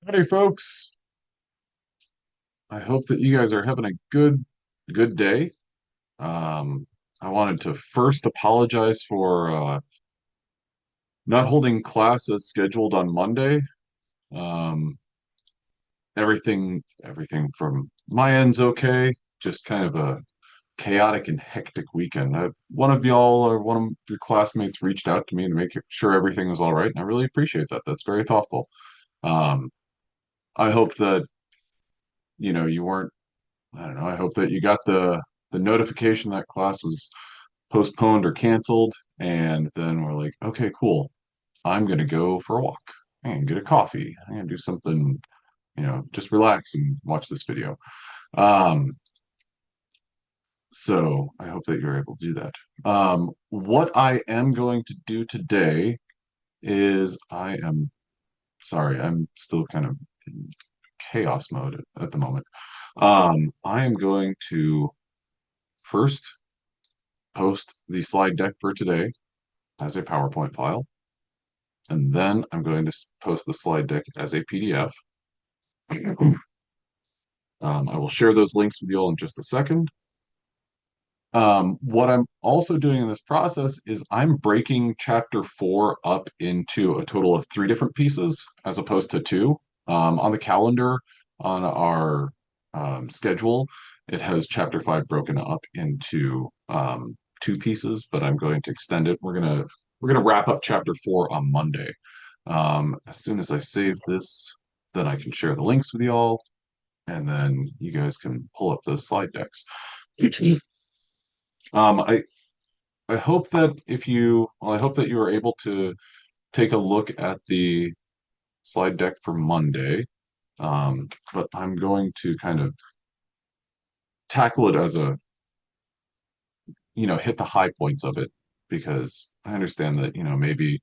Howdy, folks. I hope that you guys are having a good day. Um, I wanted to first apologize for not holding class as scheduled on Monday. Um, everything from my end's okay. Just kind of a chaotic and hectic weekend. One of y'all or one of your classmates reached out to me to make sure everything was all right, and I really appreciate that. That's very thoughtful. Um, I hope that you weren't. I don't know. I hope that you got the notification that class was postponed or canceled, and then we're like, okay, cool. I'm gonna go for a walk and get a coffee and do something, just relax and watch this video. Um, so I hope that you're able to do that. What I am going to do today is sorry, I'm still kind of in chaos mode at the moment. I am going to first post the slide deck for today as a PowerPoint file, and then I'm going to post the slide deck as a PDF. I will share those links with you all in just a second. What I'm also doing in this process is I'm breaking chapter 4 up into a total of 3 different pieces as opposed to 2. On the calendar, on our schedule, it has chapter 5 broken up into 2 pieces, but I'm going to extend it. We're gonna wrap up chapter 4 on Monday. As soon as I save this, then I can share the links with you all, and then you guys can pull up those slide decks. Um, I I hope that I hope that you are able to take a look at the slide deck for Monday. But I'm going to kind of tackle it as hit the high points of it because I understand that, maybe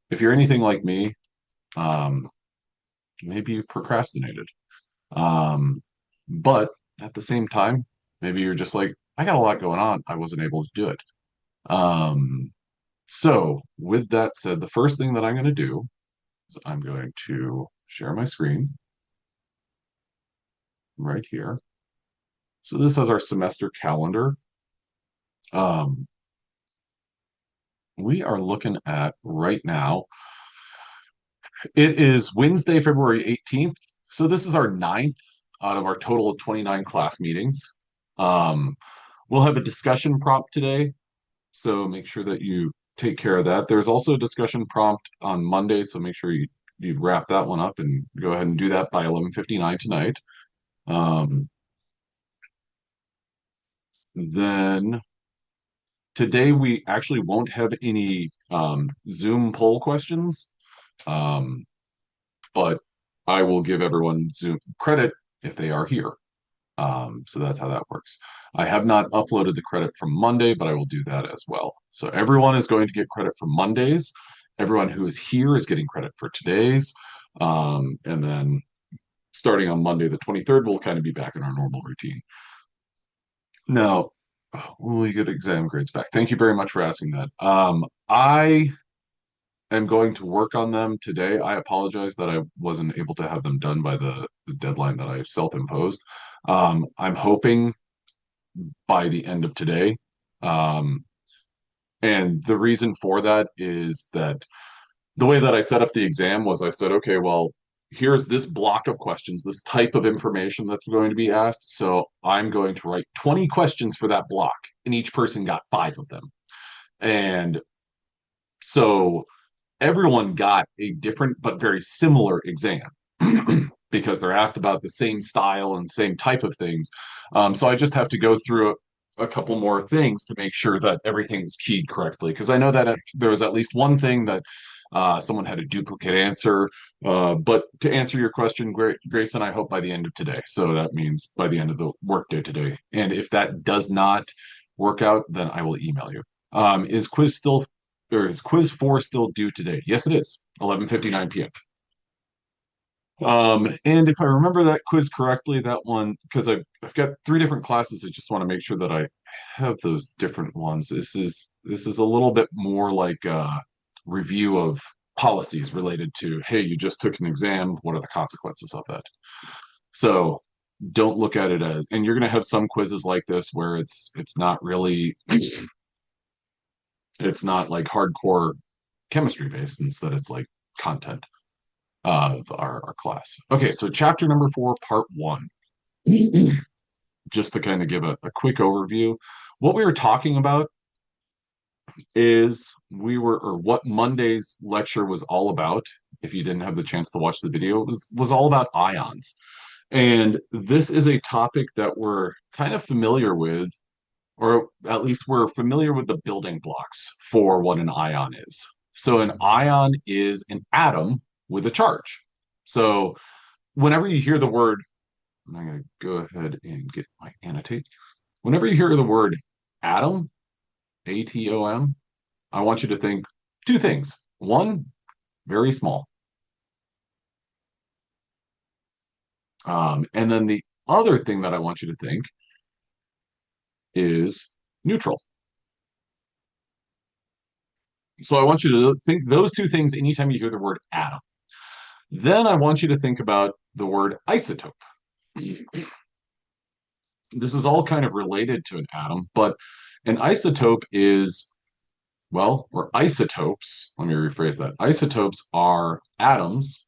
if you're anything like me, um, maybe you procrastinated. Um, but at the same time, maybe you're just like, I got a lot going on. I wasn't able to do it. Um, so with that said, the first thing that I'm going to do is I'm going to share my screen right here. So this is our semester calendar. Um, we are looking at right now. It is Wednesday, February 18th. So this is our ninth out of our total of 29 class meetings. Um, we'll have a discussion prompt today. So make sure that you take care of that. There's also a discussion prompt on Monday, so make sure you wrap that one up and go ahead and do that by 11:59 tonight. Um, then today we actually won't have any Zoom poll questions, um, but I will give everyone Zoom credit if they are here. So that's how that works. I have not uploaded the credit from Monday, but I will do that as well. So everyone is going to get credit for Mondays. Everyone who is here is getting credit for today's. And then starting on Monday, the 23rd, we'll kind of be back in our normal routine. Now, when we get exam grades back, thank you very much for asking that. I am going to work on them today. I apologize that I wasn't able to have them done by the deadline that I self-imposed. I'm hoping by the end of today. Um, and the reason for that is that the way that I set up the exam was I said, okay, well, here's this block of questions, this type of information that's going to be asked. So I'm going to write 20 questions for that block, and each person got 5 of them. And so everyone got a different but very similar exam because they're asked about the same style and same type of things. So I just have to go through a couple more things to make sure that everything is keyed correctly. Because I know that there was at least one thing that someone had a duplicate answer. But to answer your question, Grayson, I hope by the end of today. So that means by the end of the workday today. And if that does not work out, then I will email you. Is quiz 4 still due today? Yes, it is. 11:59 p.m. And if I remember that quiz correctly, that one, because I've got 3 different classes, I just want to make sure that I have those different ones. This is a little bit more like a review of policies related to, hey, you just took an exam, what are the consequences of that? So don't look at it as, and you're going to have some quizzes like this where it's not really, it's not like hardcore chemistry based. Instead, it's like content of our class. Okay, so chapter number 4, part 1. Just to kind of give a quick overview, what we were talking about is or what Monday's lecture was all about. If you didn't have the chance to watch the video, it was all about ions. And this is a topic that we're kind of familiar with, or at least we're familiar with the building blocks for what an ion is. So an ion is an atom with a charge. So whenever you hear the word, and I'm going to go ahead and get my annotate. Whenever you hear the word atom, atom, I want you to think two things. One, very small. And then the other thing that I want you to think is neutral. So I want you to think those two things anytime you hear the word atom. Then I want you to think about the word isotope. This is all kind of related to an atom, but an isotope is, well, or isotopes, let me rephrase that. Isotopes are atoms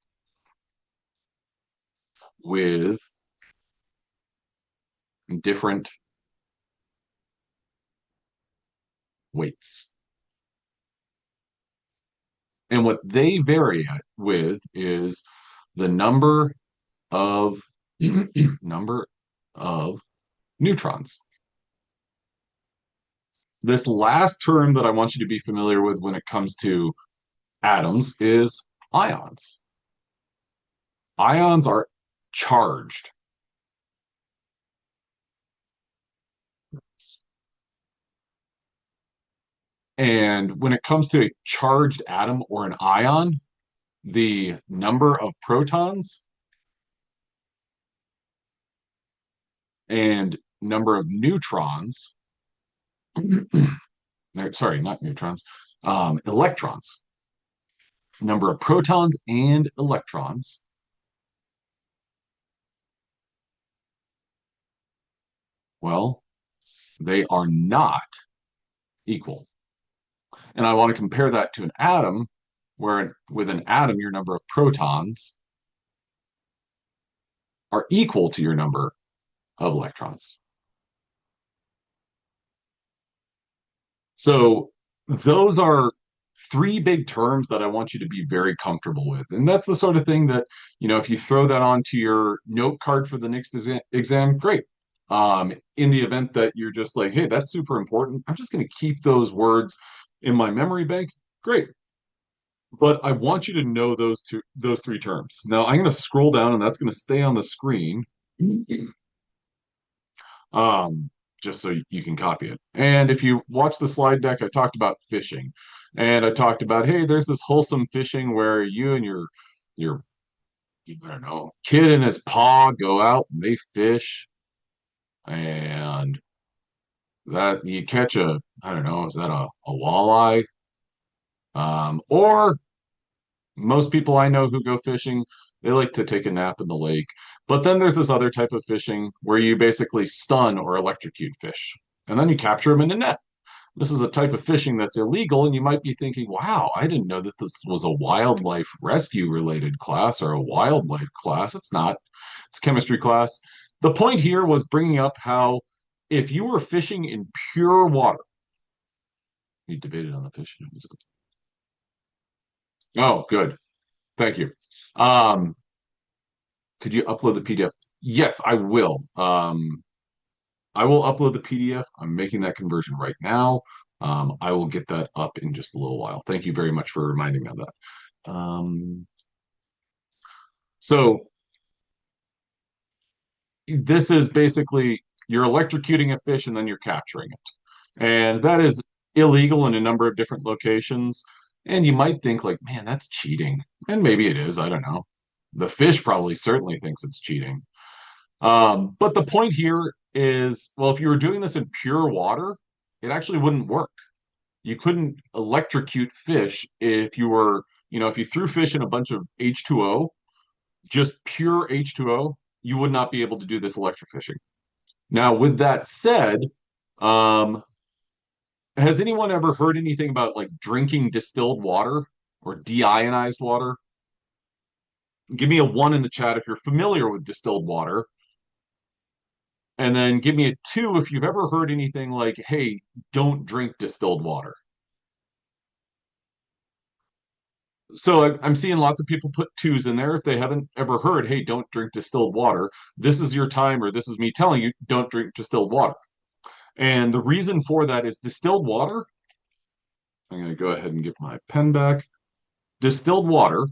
with different weights. And what they vary with is the number of number of neutrons. This last term that I want you to be familiar with when it comes to atoms is ions. Ions are charged. And when it comes to a charged atom or an ion, the number of protons and number of neutrons, sorry, not neutrons, electrons. Number of protons and electrons, well, they are not equal. And I want to compare that to an atom, where with an atom, your number of protons are equal to your number of electrons. So those are three big terms that I want you to be very comfortable with. And that's the sort of thing that, if you throw that onto your note card for the next exam, great. In the event that you're just like, hey, that's super important, I'm just going to keep those words in my memory bank, great. But I want you to know those three terms. Now I'm going to scroll down and that's going to stay on the screen. Just so you can copy it. And if you watch the slide deck, I talked about fishing. And I talked about, hey, there's this wholesome fishing where you and your I don't know, kid and his pa go out and they fish. And that you catch I don't know, is that a walleye? Or most people I know who go fishing, they like to take a nap in the lake. But then there's this other type of fishing where you basically stun or electrocute fish, and then you capture them in a net. This is a type of fishing that's illegal, and you might be thinking, wow, I didn't know that this was a wildlife rescue related class or a wildlife class. It's not, it's a chemistry class. The point here was bringing up how if you were fishing in pure water, we debated on the fishing. Oh, good. Thank you. Could you upload the PDF? Yes, I will. I will upload the PDF. I'm making that conversion right now. I will get that up in just a little while. Thank you very much for reminding me of that. So this is basically you're electrocuting a fish and then you're capturing it. And that is illegal in a number of different locations. And you might think like, man, that's cheating. And maybe it is. I don't know. The fish probably certainly thinks it's cheating. But the point here is, well, if you were doing this in pure water, it actually wouldn't work. You couldn't electrocute fish if you were, If you threw fish in a bunch of H2O, just pure H2O, you would not be able to do this electrofishing. Now, with that said, um, has anyone ever heard anything about like drinking distilled water or deionized water? Give me a one in the chat if you're familiar with distilled water. And then give me a two if you've ever heard anything like, hey, don't drink distilled water. So I'm seeing lots of people put twos in there if they haven't ever heard, hey, don't drink distilled water. This is your time, or this is me telling you, don't drink distilled water. And the reason for that is distilled water. I'm going to go ahead and get my pen back. Distilled water,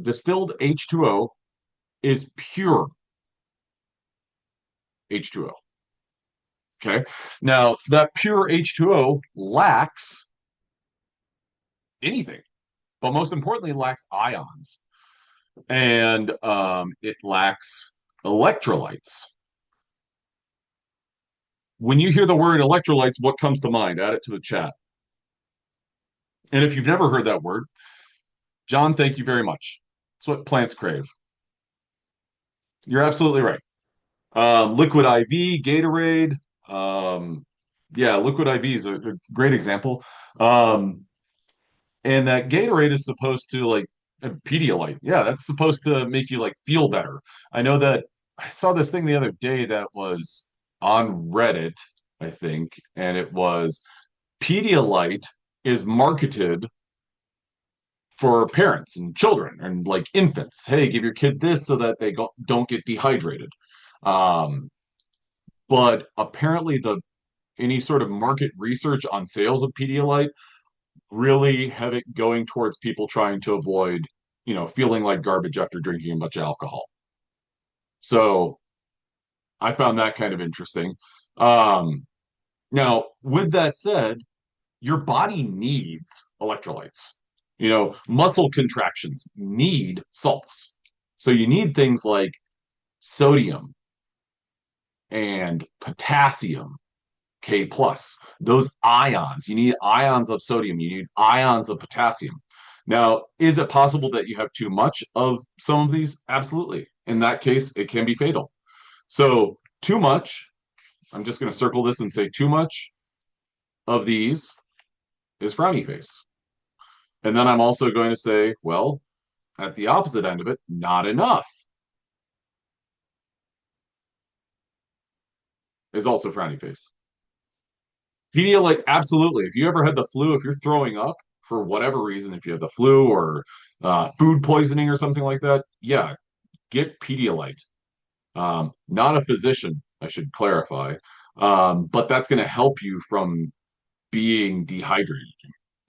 distilled H2O is pure H2O. Okay. Now, that pure H2O lacks anything, but most importantly, it lacks ions and it lacks electrolytes. When you hear the word electrolytes, what comes to mind? Add it to the chat. And if you've never heard that word, John, thank you very much. It's what plants crave. You're absolutely right. Liquid IV, Gatorade. Yeah, liquid IV is a great example. And that Gatorade is supposed to like Pedialyte. Yeah, that's supposed to make you like feel better. I know that I saw this thing the other day that was on Reddit, I think, and it was Pedialyte is marketed for parents and children and like infants. Hey, give your kid this so that they don't get dehydrated. Um, but apparently the any sort of market research on sales of Pedialyte really have it going towards people trying to avoid, feeling like garbage after drinking a bunch of alcohol. So I found that kind of interesting. Um, Now, with that said, your body needs electrolytes. Muscle contractions need salts. So you need things like sodium and potassium, K plus. Those ions, you need ions of sodium, you need ions of potassium. Now, is it possible that you have too much of some of these? Absolutely. In that case, it can be fatal. So, too much, I'm just going to circle this and say too much of these is frowny face. And then I'm also going to say, well, at the opposite end of it, not enough is also frowny face. Pedialyte, absolutely. If you ever had the flu, if you're throwing up for whatever reason, if you have the flu or food poisoning or something like that, yeah, get Pedialyte. Not a physician, I should clarify, but that's going to help you from being dehydrated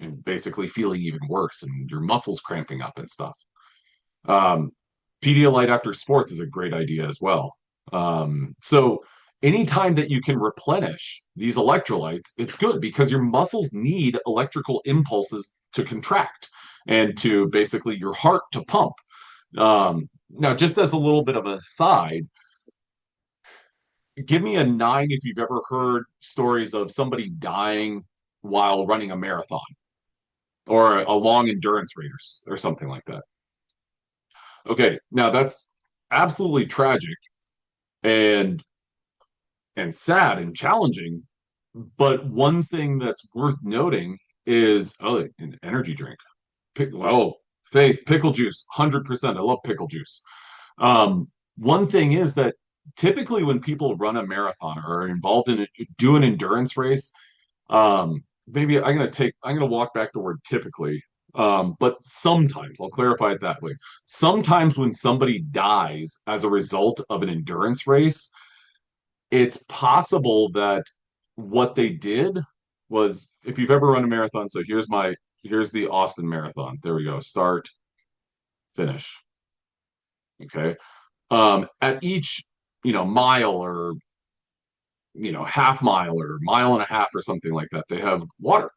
and basically feeling even worse and your muscles cramping up and stuff. Um, Pedialyte after sports is a great idea as well. So anytime that you can replenish these electrolytes, it's good because your muscles need electrical impulses to contract and to basically your heart to pump. Now, just as a little bit of a side, give me a nine if you've ever heard stories of somebody dying while running a marathon or a long endurance race or something like that. Okay, now that's absolutely tragic and sad and challenging. But one thing that's worth noting is an energy drink. Well, Faith, pickle juice, 100%. I love pickle juice. One thing is that typically when people run a marathon or are involved in it, do an endurance race, maybe I'm gonna walk back the word typically. But sometimes, I'll clarify it that way. Sometimes when somebody dies as a result of an endurance race, it's possible that what they did was, if you've ever run a marathon, so here's the Austin Marathon. There we go. Start, finish. Okay. At each, mile or, half mile or mile and a half or something like that, they have water.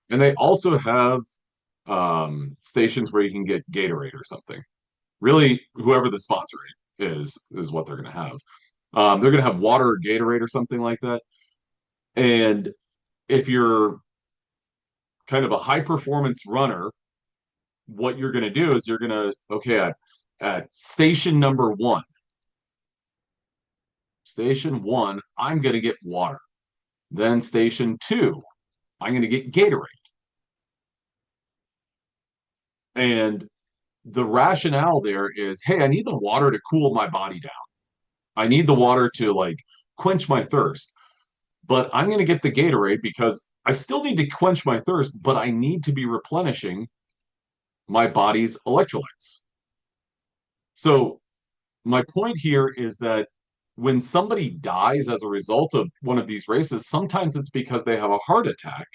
And they also have stations where you can get Gatorade or something. Really, whoever the sponsor is what they're going to have. They're going to have water or Gatorade or something like that. And if you're kind of a high performance runner, what you're going to do is you're going to, okay, at station one, I'm going to get water. Then station two, I'm going to get Gatorade. And the rationale there is, hey, I need the water to cool my body down. I need the water to like quench my thirst. But I'm going to get the Gatorade because I still need to quench my thirst, but I need to be replenishing my body's electrolytes. So my point here is that when somebody dies as a result of one of these races, sometimes it's because they have a heart attack.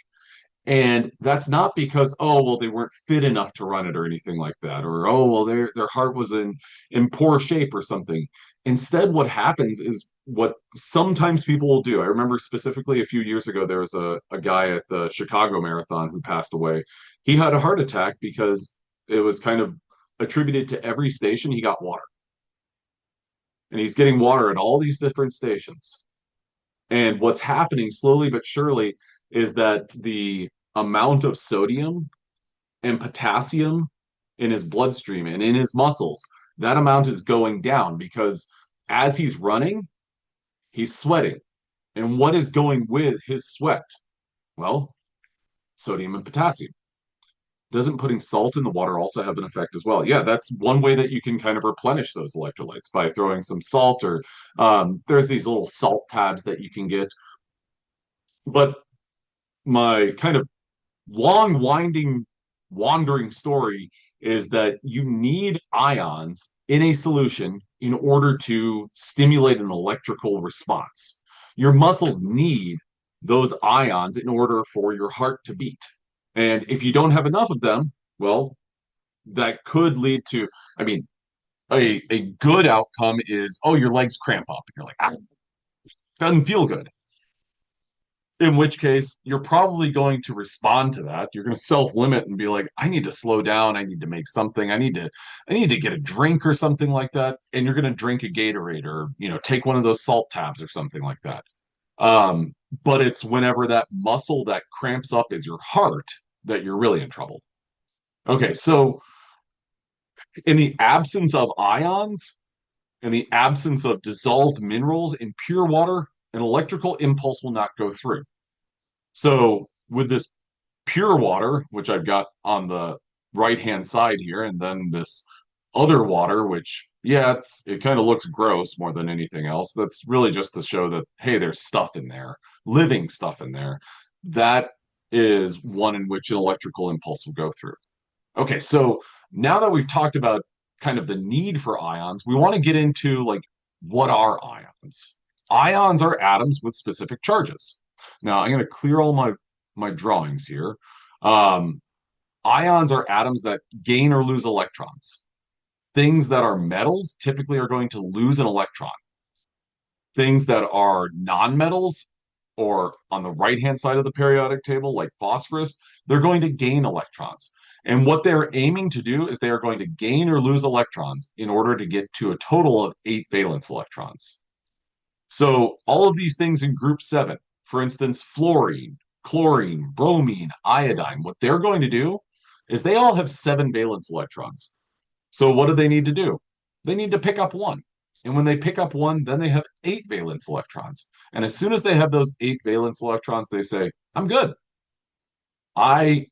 And that's not because, oh, well, they weren't fit enough to run it or anything like that, or oh, well, their heart was in poor shape or something. Instead, what happens is what sometimes people will do. I remember specifically a few years ago, there was a guy at the Chicago Marathon who passed away. He had a heart attack because it was kind of attributed to every station he got water. And he's getting water at all these different stations. And what's happening slowly but surely is that the amount of sodium and potassium in his bloodstream and in his muscles, that amount is going down because as he's running, he's sweating. And what is going with his sweat? Well, sodium and potassium. Doesn't putting salt in the water also have an effect as well? Yeah, that's one way that you can kind of replenish those electrolytes by throwing some salt or there's these little salt tabs that you can get. But my kind of long, winding, wandering story is that you need ions in a solution in order to stimulate an electrical response. Your muscles need those ions in order for your heart to beat. And if you don't have enough of them, well, that could lead to, I mean, a good outcome is, oh, your legs cramp up. And you're like, ah, doesn't feel good. In which case, you're probably going to respond to that. You're going to self-limit and be like, I need to slow down. I need to make something. I need to get a drink or something like that. And you're going to drink a Gatorade or, take one of those salt tabs or something like that. But it's whenever that muscle that cramps up is your heart that you're really in trouble. Okay, so in the absence of ions, in the absence of dissolved minerals in pure water, an electrical impulse will not go through. So with this pure water, which I've got on the right-hand side here, and then this other water, which, yeah, it kind of looks gross more than anything else. That's really just to show that, hey, there's stuff in there, living stuff in there. That is one in which an electrical impulse will go through. Okay, so now that we've talked about kind of the need for ions, we want to get into like, what are ions? Ions are atoms with specific charges. Now I'm going to clear all my drawings here. Um, Ions are atoms that gain or lose electrons. Things that are metals typically are going to lose an electron. Things that are nonmetals, or on the right-hand side of the periodic table, like phosphorus, they're going to gain electrons. And what they're aiming to do is they are going to gain or lose electrons in order to get to a total of 8 valence electrons. So all of these things in group 7, for instance, fluorine, chlorine, bromine, iodine, what they're going to do is they all have 7 valence electrons. So what do they need to do? They need to pick up one. And when they pick up one, then they have 8 valence electrons. And as soon as they have those 8 valence electrons, they say, I'm good. I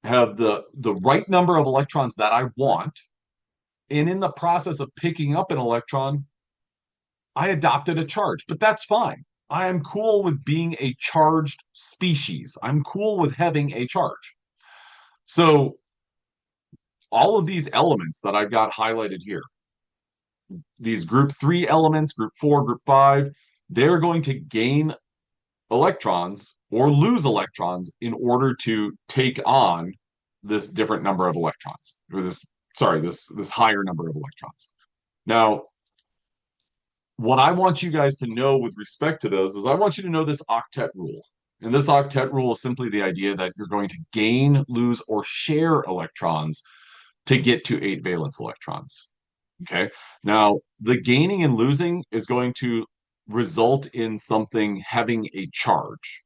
have the right number of electrons that I want. And in the process of picking up an electron, I adopted a charge, but that's fine. I am cool with being a charged species. I'm cool with having a charge. So all of these elements that I've got highlighted here, these group 3 elements, group 4, group 5, they're going to gain electrons or lose electrons in order to take on this different number of electrons, or this higher number of electrons. Now, what I want you guys to know with respect to those is I want you to know this octet rule. And this octet rule is simply the idea that you're going to gain, lose, or share electrons to get to 8 valence electrons. Okay. Now, the gaining and losing is going to result in something having a charge.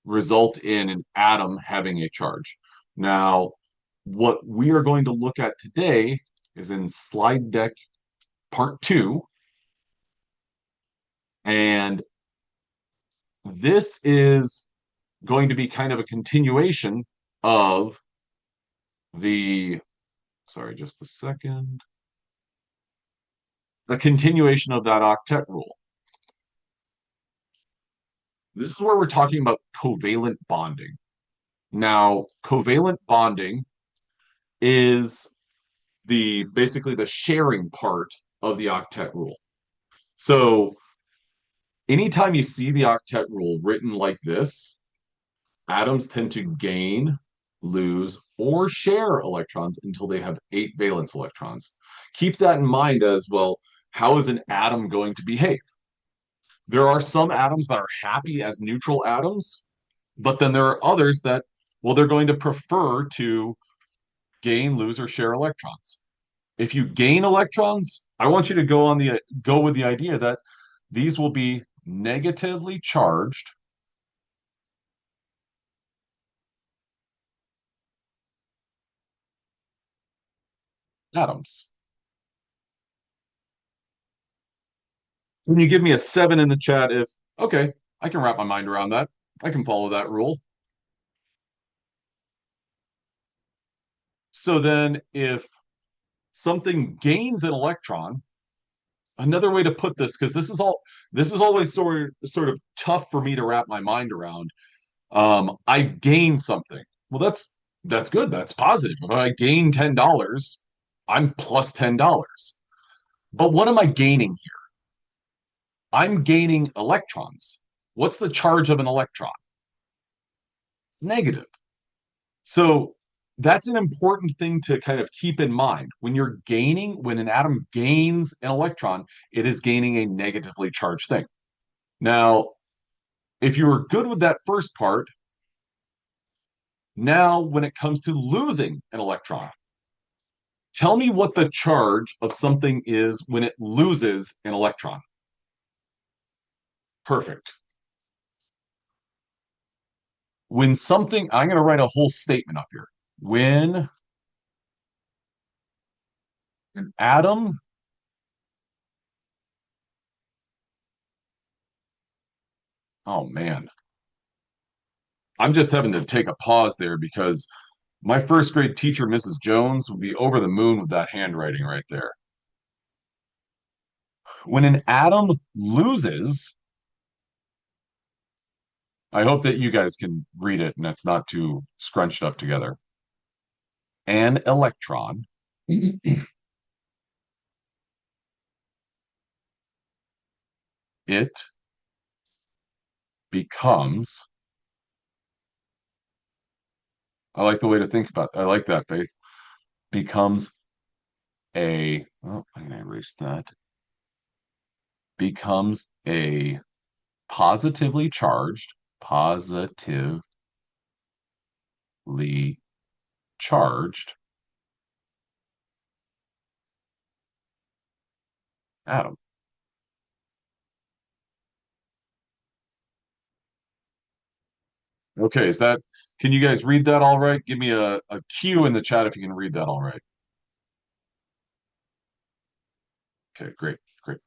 result in an atom having a charge. Now, what we are going to look at today is in slide deck part 2. And this is going to be kind of a continuation of the, sorry, just a second, a continuation of that octet rule. This is where we're talking about covalent bonding. Now, covalent bonding is basically the sharing part of the octet rule. So anytime you see the octet rule written like this, atoms tend to gain, lose, or share electrons until they have 8 valence electrons. Keep that in mind as well. How is an atom going to behave? There are some atoms that are happy as neutral atoms, but then there are others that, well, they're going to prefer to gain, lose, or share electrons. If you gain electrons, I want you to go with the idea that these will be negatively charged atoms. Can you give me a 7 in the chat if, okay, I can wrap my mind around that. I can follow that rule. So then if something gains an electron, another way to put this, because this is always sort of tough for me to wrap my mind around. I gain something. Well, that's good. That's positive. If I gain $10, I'm plus $10. But what am I gaining here? I'm gaining electrons. What's the charge of an electron? Negative. So that's an important thing to kind of keep in mind. When an atom gains an electron, it is gaining a negatively charged thing. Now, if you were good with that first part, now when it comes to losing an electron, tell me what the charge of something is when it loses an electron. Perfect. I'm going to write a whole statement up here. When an atom oh man, I'm just having to take a pause there because my first grade teacher, Mrs. Jones, would be over the moon with that handwriting right there. When an atom loses, I hope that you guys can read it and it's not too scrunched up together. An electron, it becomes, I like the way to think about, I like that, Faith, becomes I'm going to erase that, becomes a positively charged atom. Okay, can you guys read that all right? Give me a Q in the chat if you can read that all right. Okay, great, great.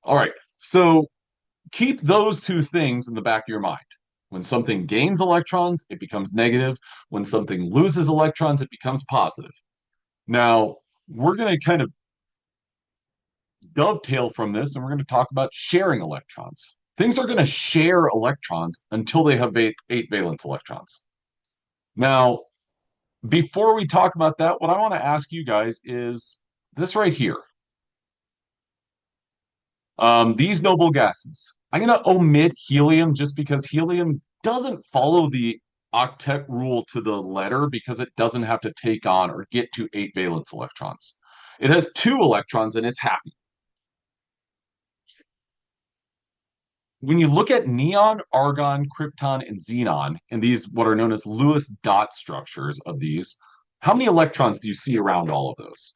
All right, so keep those two things in the back of your mind. When something gains electrons, it becomes negative. When something loses electrons, it becomes positive. Now, we're going to kind of dovetail from this and we're going to talk about sharing electrons. Things are going to share electrons until they have 8 valence electrons. Now, before we talk about that, what I want to ask you guys is this right here. These noble gases. I'm going to omit helium just because helium doesn't follow the octet rule to the letter because it doesn't have to take on or get to 8 valence electrons. It has 2 electrons and it's happy. When you look at neon, argon, krypton, and xenon, and these what are known as Lewis dot structures of these, how many electrons do you see around all of those?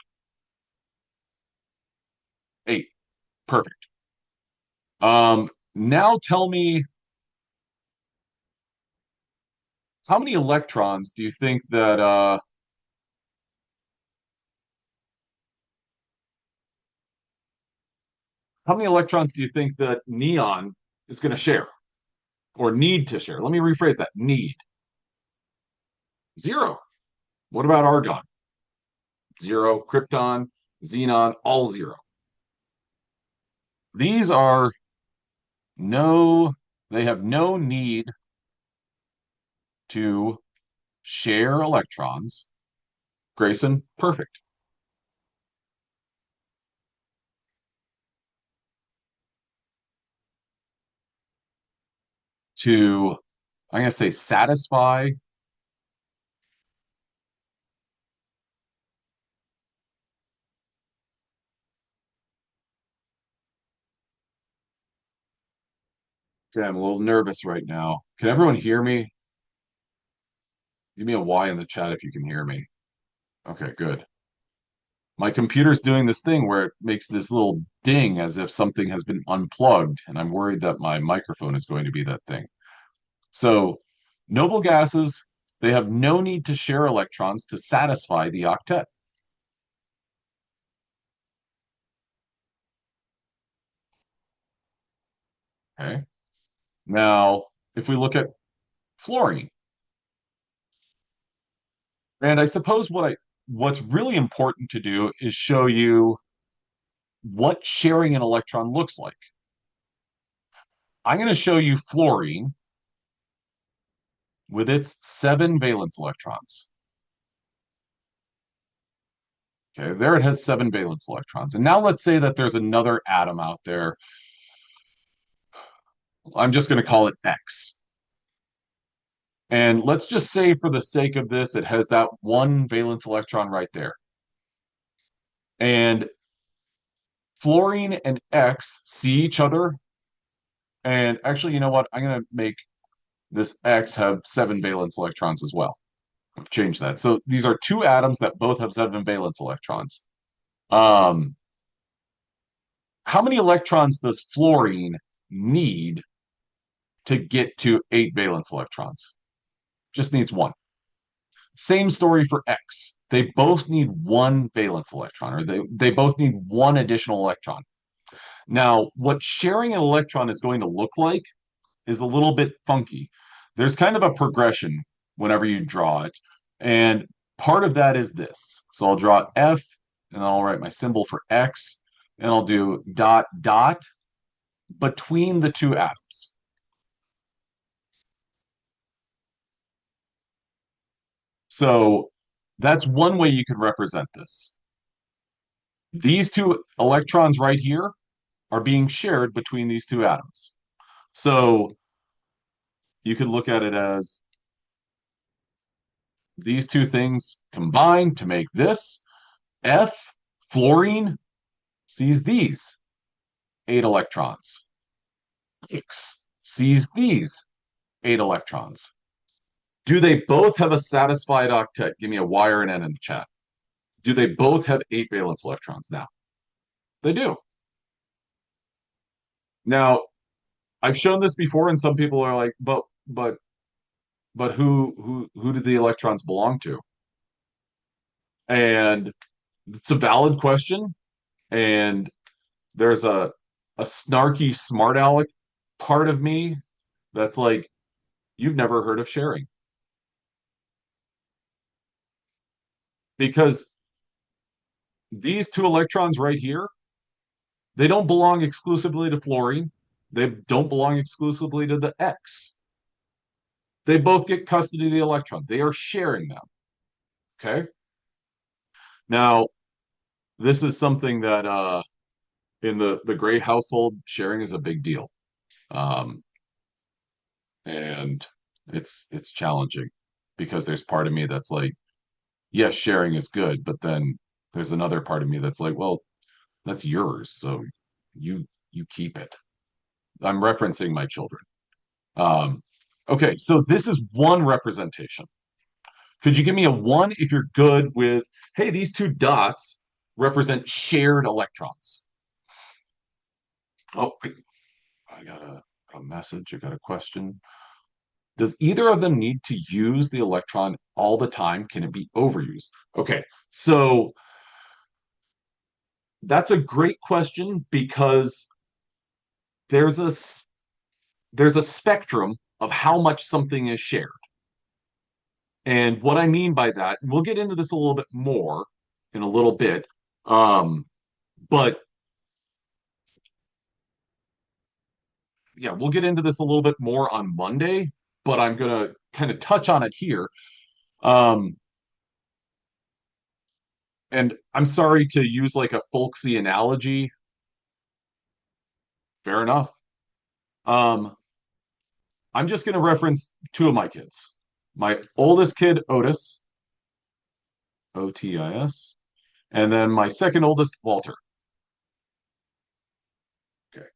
8. Perfect. Now tell me How many electrons do you think that how many electrons do you think that neon is going to share or need to share? Let me rephrase that. Need. Zero. What about argon? Zero. Krypton, xenon, all zero. These are no, they have no need to share electrons. Grayson, perfect. To, I'm going to say satisfy. Okay, I'm a little nervous right now. Can everyone hear me? Give me a Y in the chat if you can hear me. Okay, good. My computer's doing this thing where it makes this little ding as if something has been unplugged, and I'm worried that my microphone is going to be that thing. So, noble gases, they have no need to share electrons to satisfy the octet. Okay. Now, if we look at fluorine, and I suppose what's really important to do is show you what sharing an electron looks like. I'm going to show you fluorine with its 7 valence electrons. Okay, there it has 7 valence electrons. And now let's say that there's another atom out there. I'm just going to call it X. And let's just say for the sake of this, it has that 1 valence electron right there. And fluorine and X see each other. And actually, you know what? I'm going to make this X have 7 valence electrons as well. Change that. So these are two atoms that both have 7 valence electrons. Um, how many electrons does fluorine need to get to 8 valence electrons? Just needs one. Same story for X. They both need 1 valence electron, or they both need one additional electron. Now, what sharing an electron is going to look like is a little bit funky. There's kind of a progression whenever you draw it. And part of that is this. So I'll draw F, and then I'll write my symbol for X, and I'll do dot dot between the two atoms. So that's one way you could represent this. These two electrons right here are being shared between these two atoms. So you could look at it as these two things combine to make this. F, fluorine, sees these 8 electrons. X sees these 8 electrons. Do they both have a satisfied octet? Give me a Y or an N in the chat. Do they both have 8 valence electrons now? They do. Now, I've shown this before, and some people are like, but who did the electrons belong to? And it's a valid question. And there's a snarky smart aleck part of me that's like, you've never heard of sharing. Because these two electrons right here, they don't belong exclusively to fluorine. They don't belong exclusively to the X. They both get custody of the electron. They are sharing them. Okay. Now, this is something that in the Gray household, sharing is a big deal. Um, and it's challenging because there's part of me that's like, yes, sharing is good, but then there's another part of me that's like, well, that's yours, so you keep it. I'm referencing my children. Um, okay, so this is one representation. Could you give me a one if you're good with, hey, these two dots represent shared electrons? Oh, wait, I got a message. I got a question. Does either of them need to use the electron all the time? Can it be overused? Okay, so that's a great question because there's a there's a spectrum of how much something is shared. And what I mean by that, and we'll get into this a little bit more in a little bit, but yeah, we'll get into this a little bit more on Monday, but I'm going to kind of touch on it here. Um, and I'm sorry to use like a folksy analogy. Fair enough. Um, I'm just going to reference two of my kids. My oldest kid, Otis, Otis, and then my second oldest, Walter. Okay.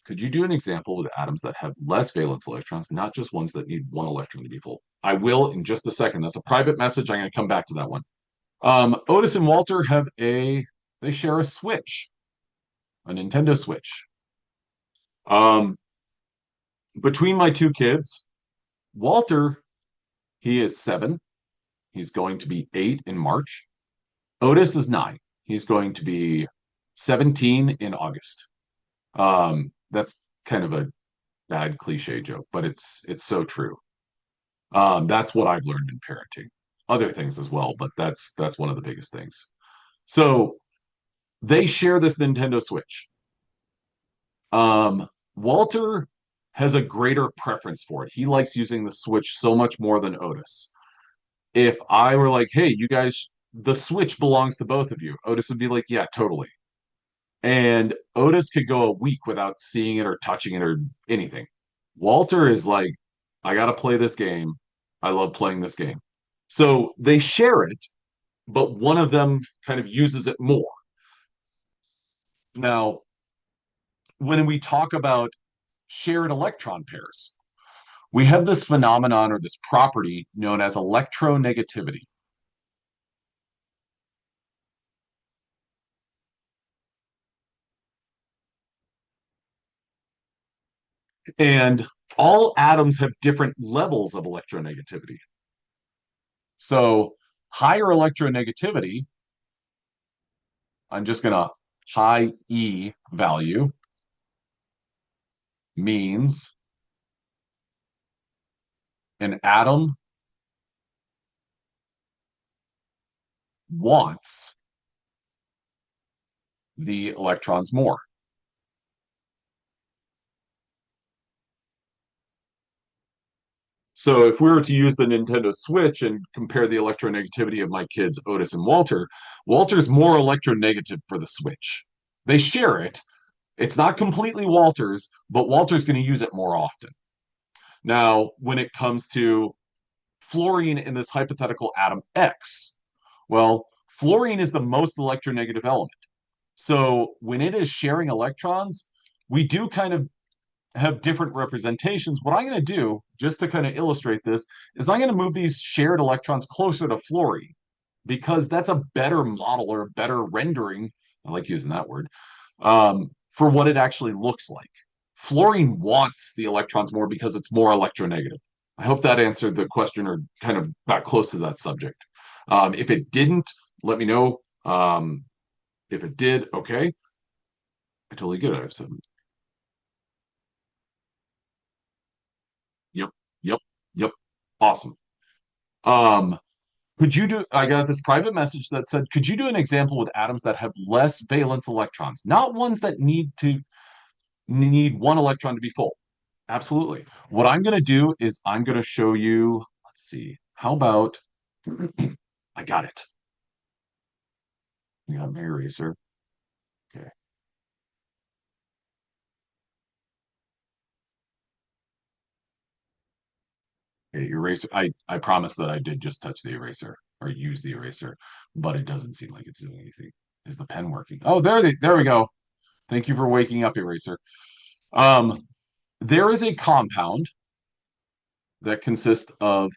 Could you do an example with atoms that have less valence electrons, not just ones that need one electron to be full? I will in just a second. That's a private message. I'm going to come back to that one. Otis and Walter they share a Switch, a Nintendo Switch. Um, between my two kids, Walter, he is 7. He's going to be 8 in March. Otis is 9. He's going to be 17 in August. That's kind of a bad cliche joke, but it's so true. That's what I've learned in parenting. Other things as well, but that's one of the biggest things. So they share this Nintendo Switch. Walter has a greater preference for it. He likes using the Switch so much more than Otis. If I were like, hey, you guys, the Switch belongs to both of you, Otis would be like, yeah, totally. And Otis could go a week without seeing it or touching it or anything. Walter is like, I got to play this game. I love playing this game. So they share it, but one of them kind of uses it more. Now, when we talk about shared electron pairs, we have this phenomenon or this property known as electronegativity. And all atoms have different levels of electronegativity. So higher electronegativity, I'm just going to high E value means an atom wants the electrons more. So if we were to use the Nintendo Switch and compare the electronegativity of my kids, Otis and Walter, Walter's more electronegative for the Switch. They share it. It's not completely Walter's, but Walter's going to use it more often. Now, when it comes to fluorine in this hypothetical atom X, well, fluorine is the most electronegative element. So when it is sharing electrons, we do kind of have different representations. What I'm going to do, just to kind of illustrate this, is I'm going to move these shared electrons closer to fluorine because that's a better model or a better rendering. I like using that word for what it actually looks like. Fluorine wants the electrons more because it's more electronegative. I hope that answered the question or kind of got close to that subject. If it didn't, let me know. If it did, okay. I totally get it. I've said, yep, yep, yep. Awesome. Um, could you do, I got this private message that said, could you do an example with atoms that have less valence electrons, not ones that need one electron to be full? Absolutely. What I'm going to do is I'm going to show you, let's see, how about, I got it. You got my eraser. Okay. Okay, eraser. I promise that I did just touch the eraser or use the eraser, but it doesn't seem like it's doing anything. Is the pen working? Oh, there we go. Thank you for waking up, eraser. Um, there is a compound that consists of,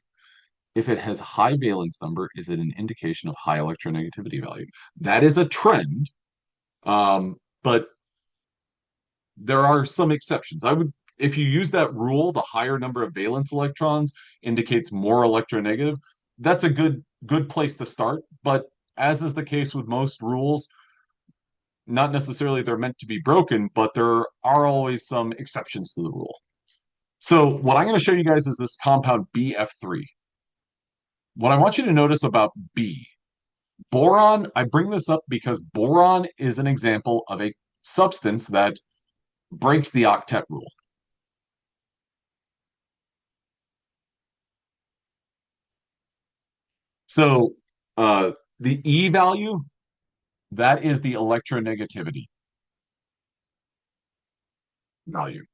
if it has high valence number, is it an indication of high electronegativity value? That is a trend, but there are some exceptions. if you use that rule, the higher number of valence electrons indicates more electronegative. That's a good place to start. But as is the case with most rules, not necessarily they're meant to be broken, but there are always some exceptions to the rule. So what I'm going to show you guys is this compound BF3. What I want you to notice about B, boron, I bring this up because boron is an example of a substance that breaks the octet rule. So the E value, that is the electronegativity value.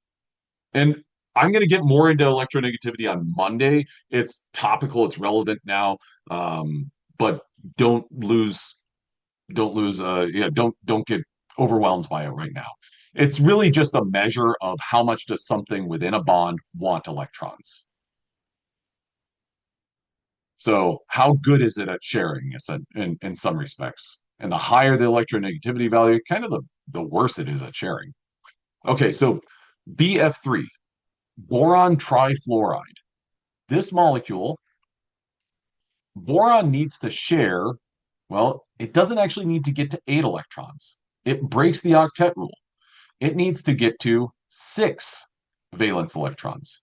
And I'm going to get more into electronegativity on Monday. It's topical, it's relevant now, but don't lose, don't get overwhelmed by it right now. It's really just a measure of how much does something within a bond want electrons. So how good is it at sharing in some respects? And the higher the electronegativity value, kind of the worse it is at sharing. Okay, so BF3, boron trifluoride. This molecule, boron needs to share, well, it doesn't actually need to get to 8 electrons. It breaks the octet rule. It needs to get to 6 valence electrons.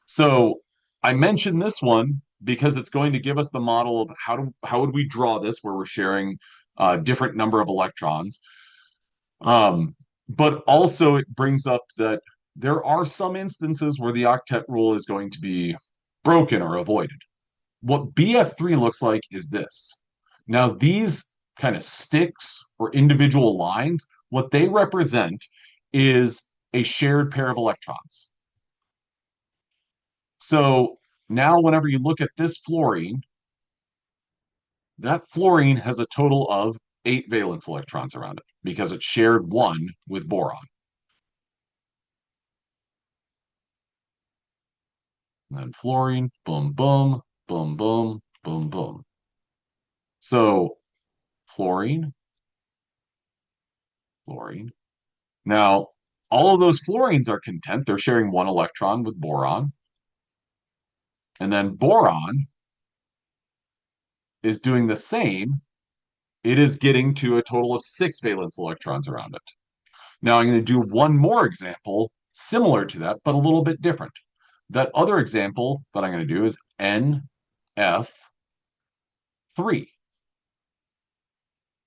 So I mentioned this one because it's going to give us the model of how would we draw this where we're sharing a different number of electrons. But also it brings up that there are some instances where the octet rule is going to be broken or avoided. What BF3 looks like is this. Now, these kind of sticks or individual lines, what they represent is a shared pair of electrons. So now whenever you look at this fluorine, that fluorine has a total of 8 valence electrons around it because it shared 1 with boron. And then fluorine, boom, boom, boom, boom, boom, boom. So fluorine, fluorine. Now, all of those fluorines are content. They're sharing 1 electron with boron. And then boron is doing the same. It is getting to a total of 6 valence electrons around it. Now I'm going to do one more example similar to that, but a little bit different. That other example that I'm going to do is NF3.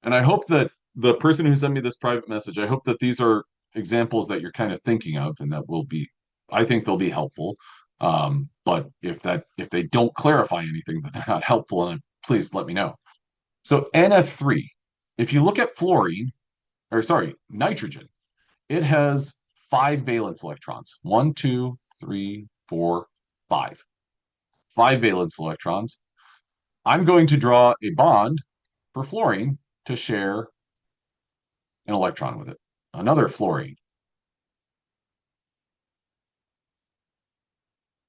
And I hope that the person who sent me this private message, I hope that these are examples that you're kind of thinking of and that will be, I think they'll be helpful. But if they don't clarify anything that they're not helpful, then please let me know. So NF3, if you look at fluorine, or sorry, nitrogen, it has 5 valence electrons. 1, 2, 3, 4, 5. 5 valence electrons. I'm going to draw a bond for fluorine to share an electron with it. Another fluorine.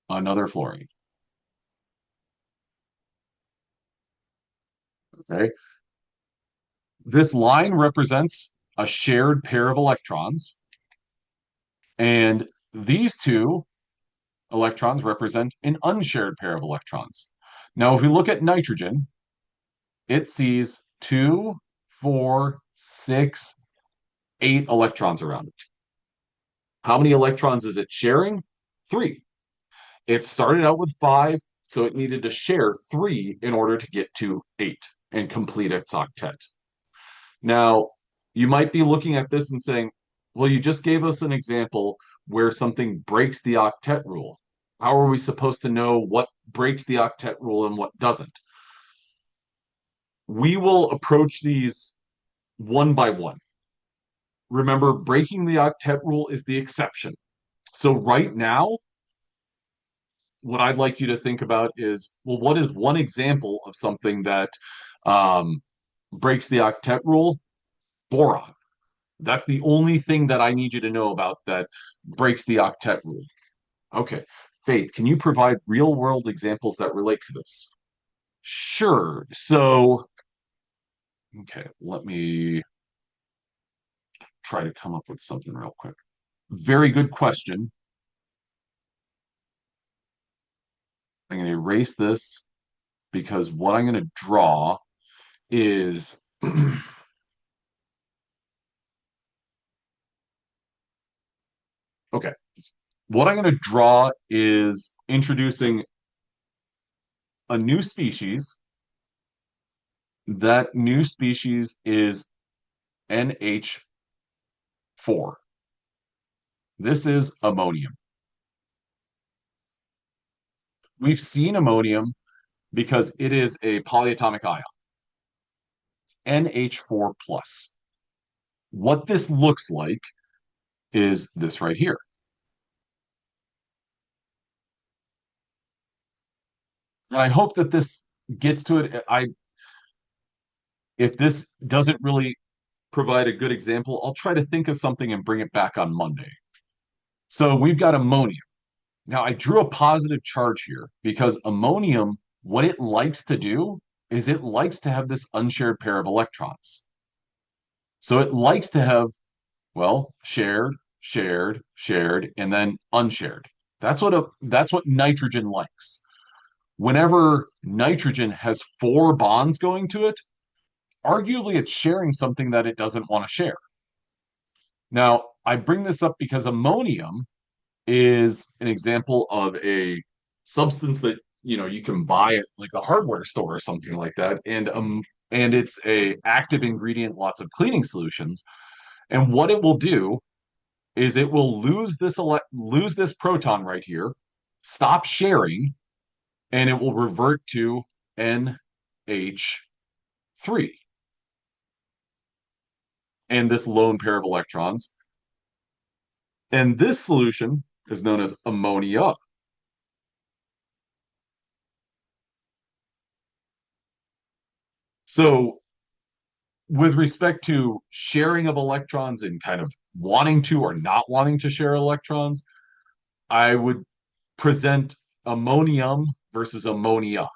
Another fluorine. Okay. This line represents a shared pair of electrons. And these two electrons represent an unshared pair of electrons. Now, if we look at nitrogen, it sees 2, 4, 6, 8 electrons around it. How many electrons is it sharing? 3. It started out with 5, so it needed to share 3 in order to get to 8 and complete its octet. Now, you might be looking at this and saying, well, you just gave us an example where something breaks the octet rule. How are we supposed to know what breaks the octet rule and what doesn't? We will approach these one by one. Remember, breaking the octet rule is the exception. So right now, what I'd like you to think about is, well, what is one example of something that breaks the octet rule? Boron. That's the only thing that I need you to know about that breaks the octet rule. Okay. Faith, can you provide real world examples that relate to this? Sure. So, okay, let me try to come up with something real quick. Very good question. I'm going to erase this because what I'm going to draw is okay. What I'm going to draw is introducing a new species. That new species is NH4. This is ammonium. We've seen ammonium because it is a polyatomic ion, NH4 plus. What this looks like is this right here. And I hope that this gets to it. If this doesn't really provide a good example, I'll try to think of something and bring it back on Monday. So we've got ammonium. Now I drew a positive charge here because ammonium, what it likes to do is it likes to have this unshared pair of electrons. So it likes to have, well, shared, shared, shared, and then unshared. That's what nitrogen likes. Whenever nitrogen has four bonds going to it, arguably it's sharing something that it doesn't want to share. Now, I bring this up because ammonium is an example of a substance that you can buy at like the hardware store or something like that, and it's a active ingredient, lots of cleaning solutions. And what it will do is it will lose this proton right here, stop sharing, and it will revert to NH3 and this lone pair of electrons. And this solution is known as ammonia. So with respect to sharing of electrons and kind of wanting to or not wanting to share electrons, I would present ammonium versus ammonia.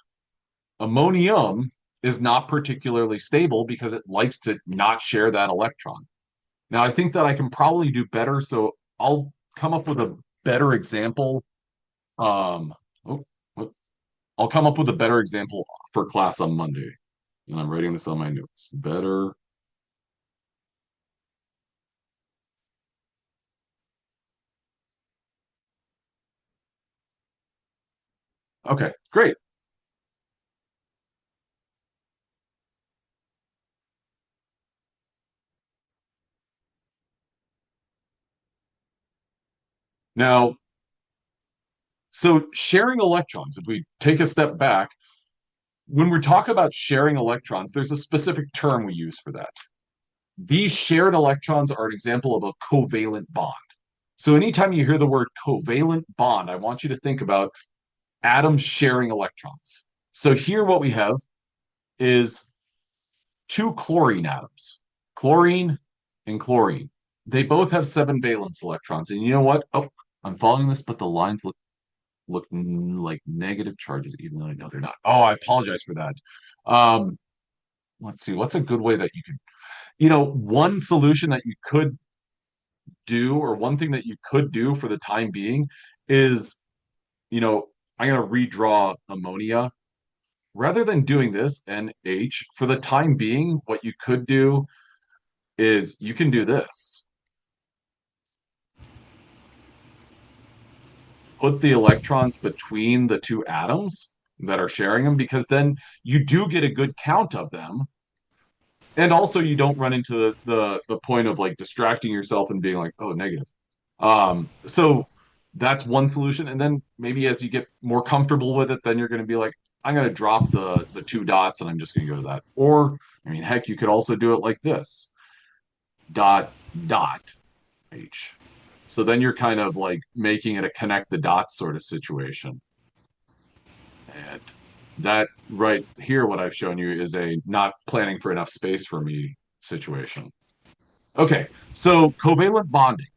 Ammonium is not particularly stable because it likes to not share that electron. Now, I think that I can probably do better, so I'll come up with a better example. Um, oh, I'll come up with a better example for class on Monday. And I'm writing this on my notes. Better. Okay, great. Now, so sharing electrons, if we take a step back, when we talk about sharing electrons, there's a specific term we use for that. These shared electrons are an example of a covalent bond. So anytime you hear the word covalent bond, I want you to think about atoms sharing electrons. So here what we have is two chlorine atoms, chlorine and chlorine. They both have seven valence electrons. And you know what? Oh, I'm following this, but the lines look like negative charges, even though I know they're not. Oh, I apologize for that. Um, let's see, what's a good way that you could, one solution that you could do, or one thing that you could do for the time being is, I'm going to redraw ammonia. Rather than doing this, NH, for the time being, what you could do is you can do this. Put the electrons between the two atoms that are sharing them, because then you do get a good count of them. And also you don't run into the point of like distracting yourself and being like, oh, negative. So that's one solution. And then maybe as you get more comfortable with it, then you're going to be like, I'm going to drop the two dots and I'm just going to go to that. Or, I mean, heck, you could also do it like this. Dot, dot, H. So then you're kind of like making it a connect the dots sort of situation. And that right here, what I've shown you is a not planning for enough space for me situation. Okay, so covalent bonding.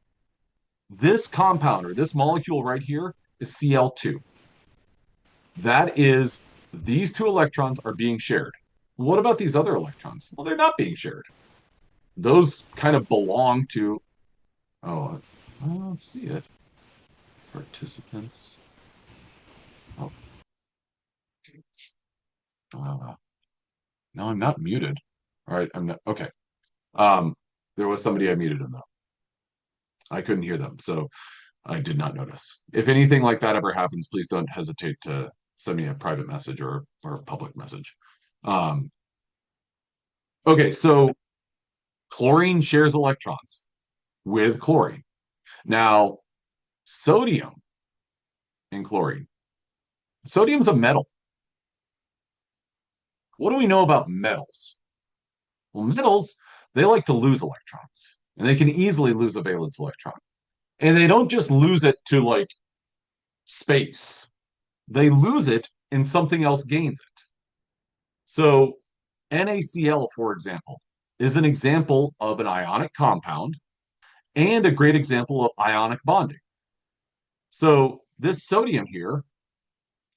This compound or this molecule right here is Cl2. That is, these two electrons are being shared. What about these other electrons? Well, they're not being shared. those kind of belong to, oh, I don't see it. Participants. Oh, uh, no, I'm not muted. All right, I'm not. Okay. Um, there was somebody I muted them though. I couldn't hear them, so I did not notice. If anything like that ever happens, please don't hesitate to send me a private message or a public message. Um, okay, so chlorine shares electrons with chlorine. Now, sodium and chlorine. Sodium's a metal. What do we know about metals? Well, metals, they like to lose electrons, and they can easily lose a valence electron. And they don't just lose it to like space, they lose it and something else gains it. So, NaCl, for example, is an example of an ionic compound and a great example of ionic bonding. So, this sodium here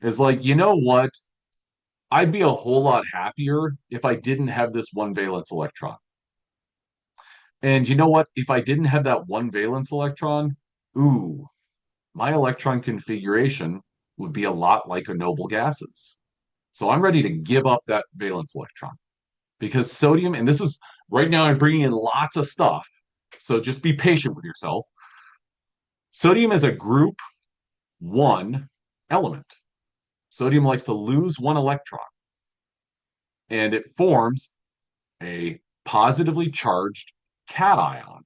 is like, you know what? I'd be a whole lot happier if I didn't have this one valence electron. And you know what? If I didn't have that one valence electron, ooh, my electron configuration would be a lot like a noble gas's. So I'm ready to give up that valence electron because sodium, and this is right now, I'm bringing in lots of stuff. So just be patient with yourself. Sodium is a group one element. Sodium likes to lose one electron and it forms a positively charged cation,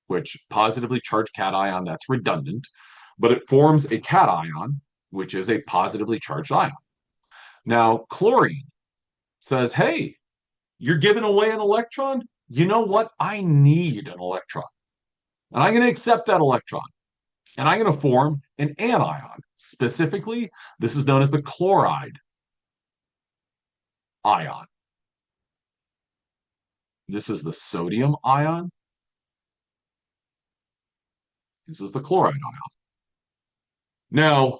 which positively charged cation, that's redundant, but it forms a cation, which is a positively charged ion. Now, chlorine says, hey, you're giving away an electron? You know what? I need an electron. And I'm going to accept that electron. And I'm going to form an anion. Specifically, this is known as the chloride ion. This is the sodium ion. This is the chloride ion. Now,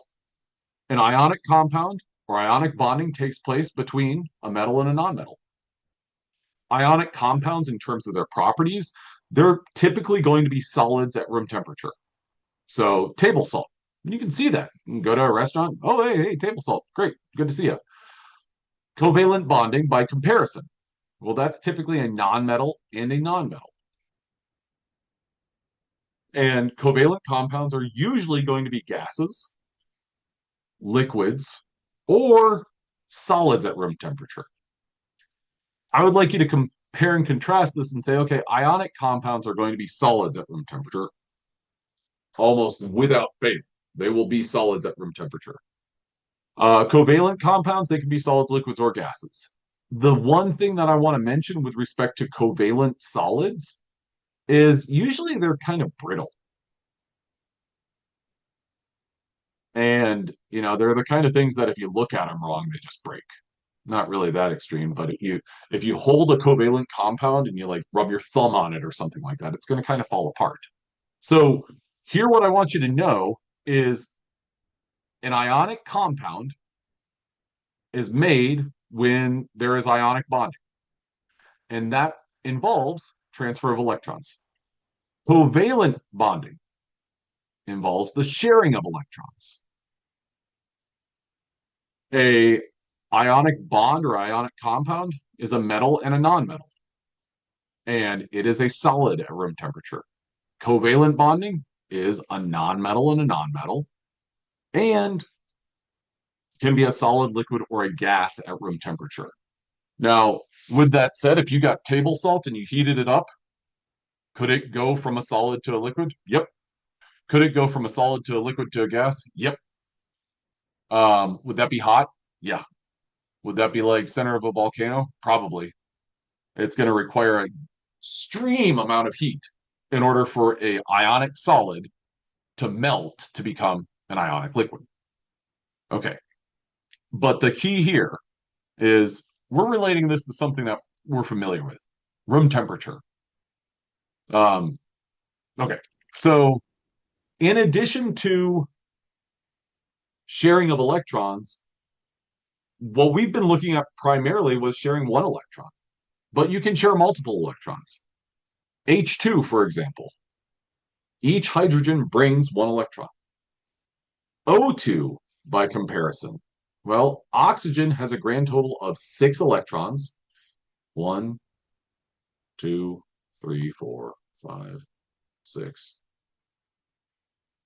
an ionic compound or ionic bonding takes place between a metal and a nonmetal. Ionic compounds, in terms of their properties, they're typically going to be solids at room temperature. So table salt, you can see that. You can go to a restaurant. Oh, hey, table salt. Great. Good to see you. Covalent bonding by comparison. Well, that's typically a nonmetal and a nonmetal. And covalent compounds are usually going to be gases, liquids, or solids at room temperature. I would like you to compare and contrast this and say, okay, ionic compounds are going to be solids at room temperature almost without fail. They will be solids at room temperature. Covalent compounds, they can be solids, liquids, or gases. The one thing that I want to mention with respect to covalent solids is usually they're kind of brittle. And, they're the kind of things that if you look at them wrong, they just break. Not really that extreme, but if you hold a covalent compound and you like rub your thumb on it or something like that, it's going to kind of fall apart. So here, what I want you to know is an ionic compound is made when there is ionic bonding, and that involves transfer of electrons. Covalent bonding involves the sharing of electrons. A ionic bond or ionic compound is a metal and a nonmetal, and it is a solid at room temperature. Covalent bonding is a nonmetal and a nonmetal, and can be a solid, liquid, or a gas at room temperature. Now, with that said, if you got table salt and you heated it up, could it go from a solid to a liquid? Yep. Could it go from a solid to a liquid to a gas? Yep. Would that be hot? Yeah. Would that be like center of a volcano? Probably. It's going to require an extreme amount of heat in order for a ionic solid to melt to become an ionic liquid. Okay. But the key here is we're relating this to something that we're familiar with, room temperature. Um, okay. So in addition to sharing of electrons, what we've been looking at primarily was sharing one electron. but you can share multiple electrons. H2, for example, each hydrogen brings one electron. O2, by comparison, well, oxygen has a grand total of 6 electrons. 1, 2, 3, 4, 5, 6.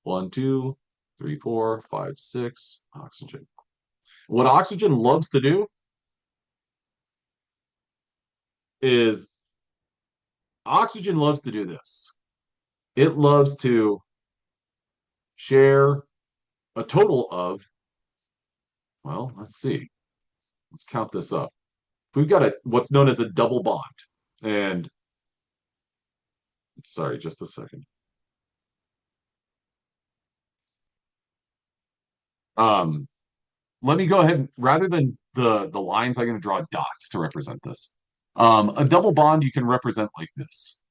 1, 2, 3, 4, 5, 6. Oxygen. What oxygen loves to do is oxygen loves to do this. It loves to share a total of, well, let's see. Let's count this up. We've got what's known as a double bond. And sorry, just a second. Um, Let me go ahead, rather than the lines, I'm going to draw dots to represent this. A double bond you can represent like this.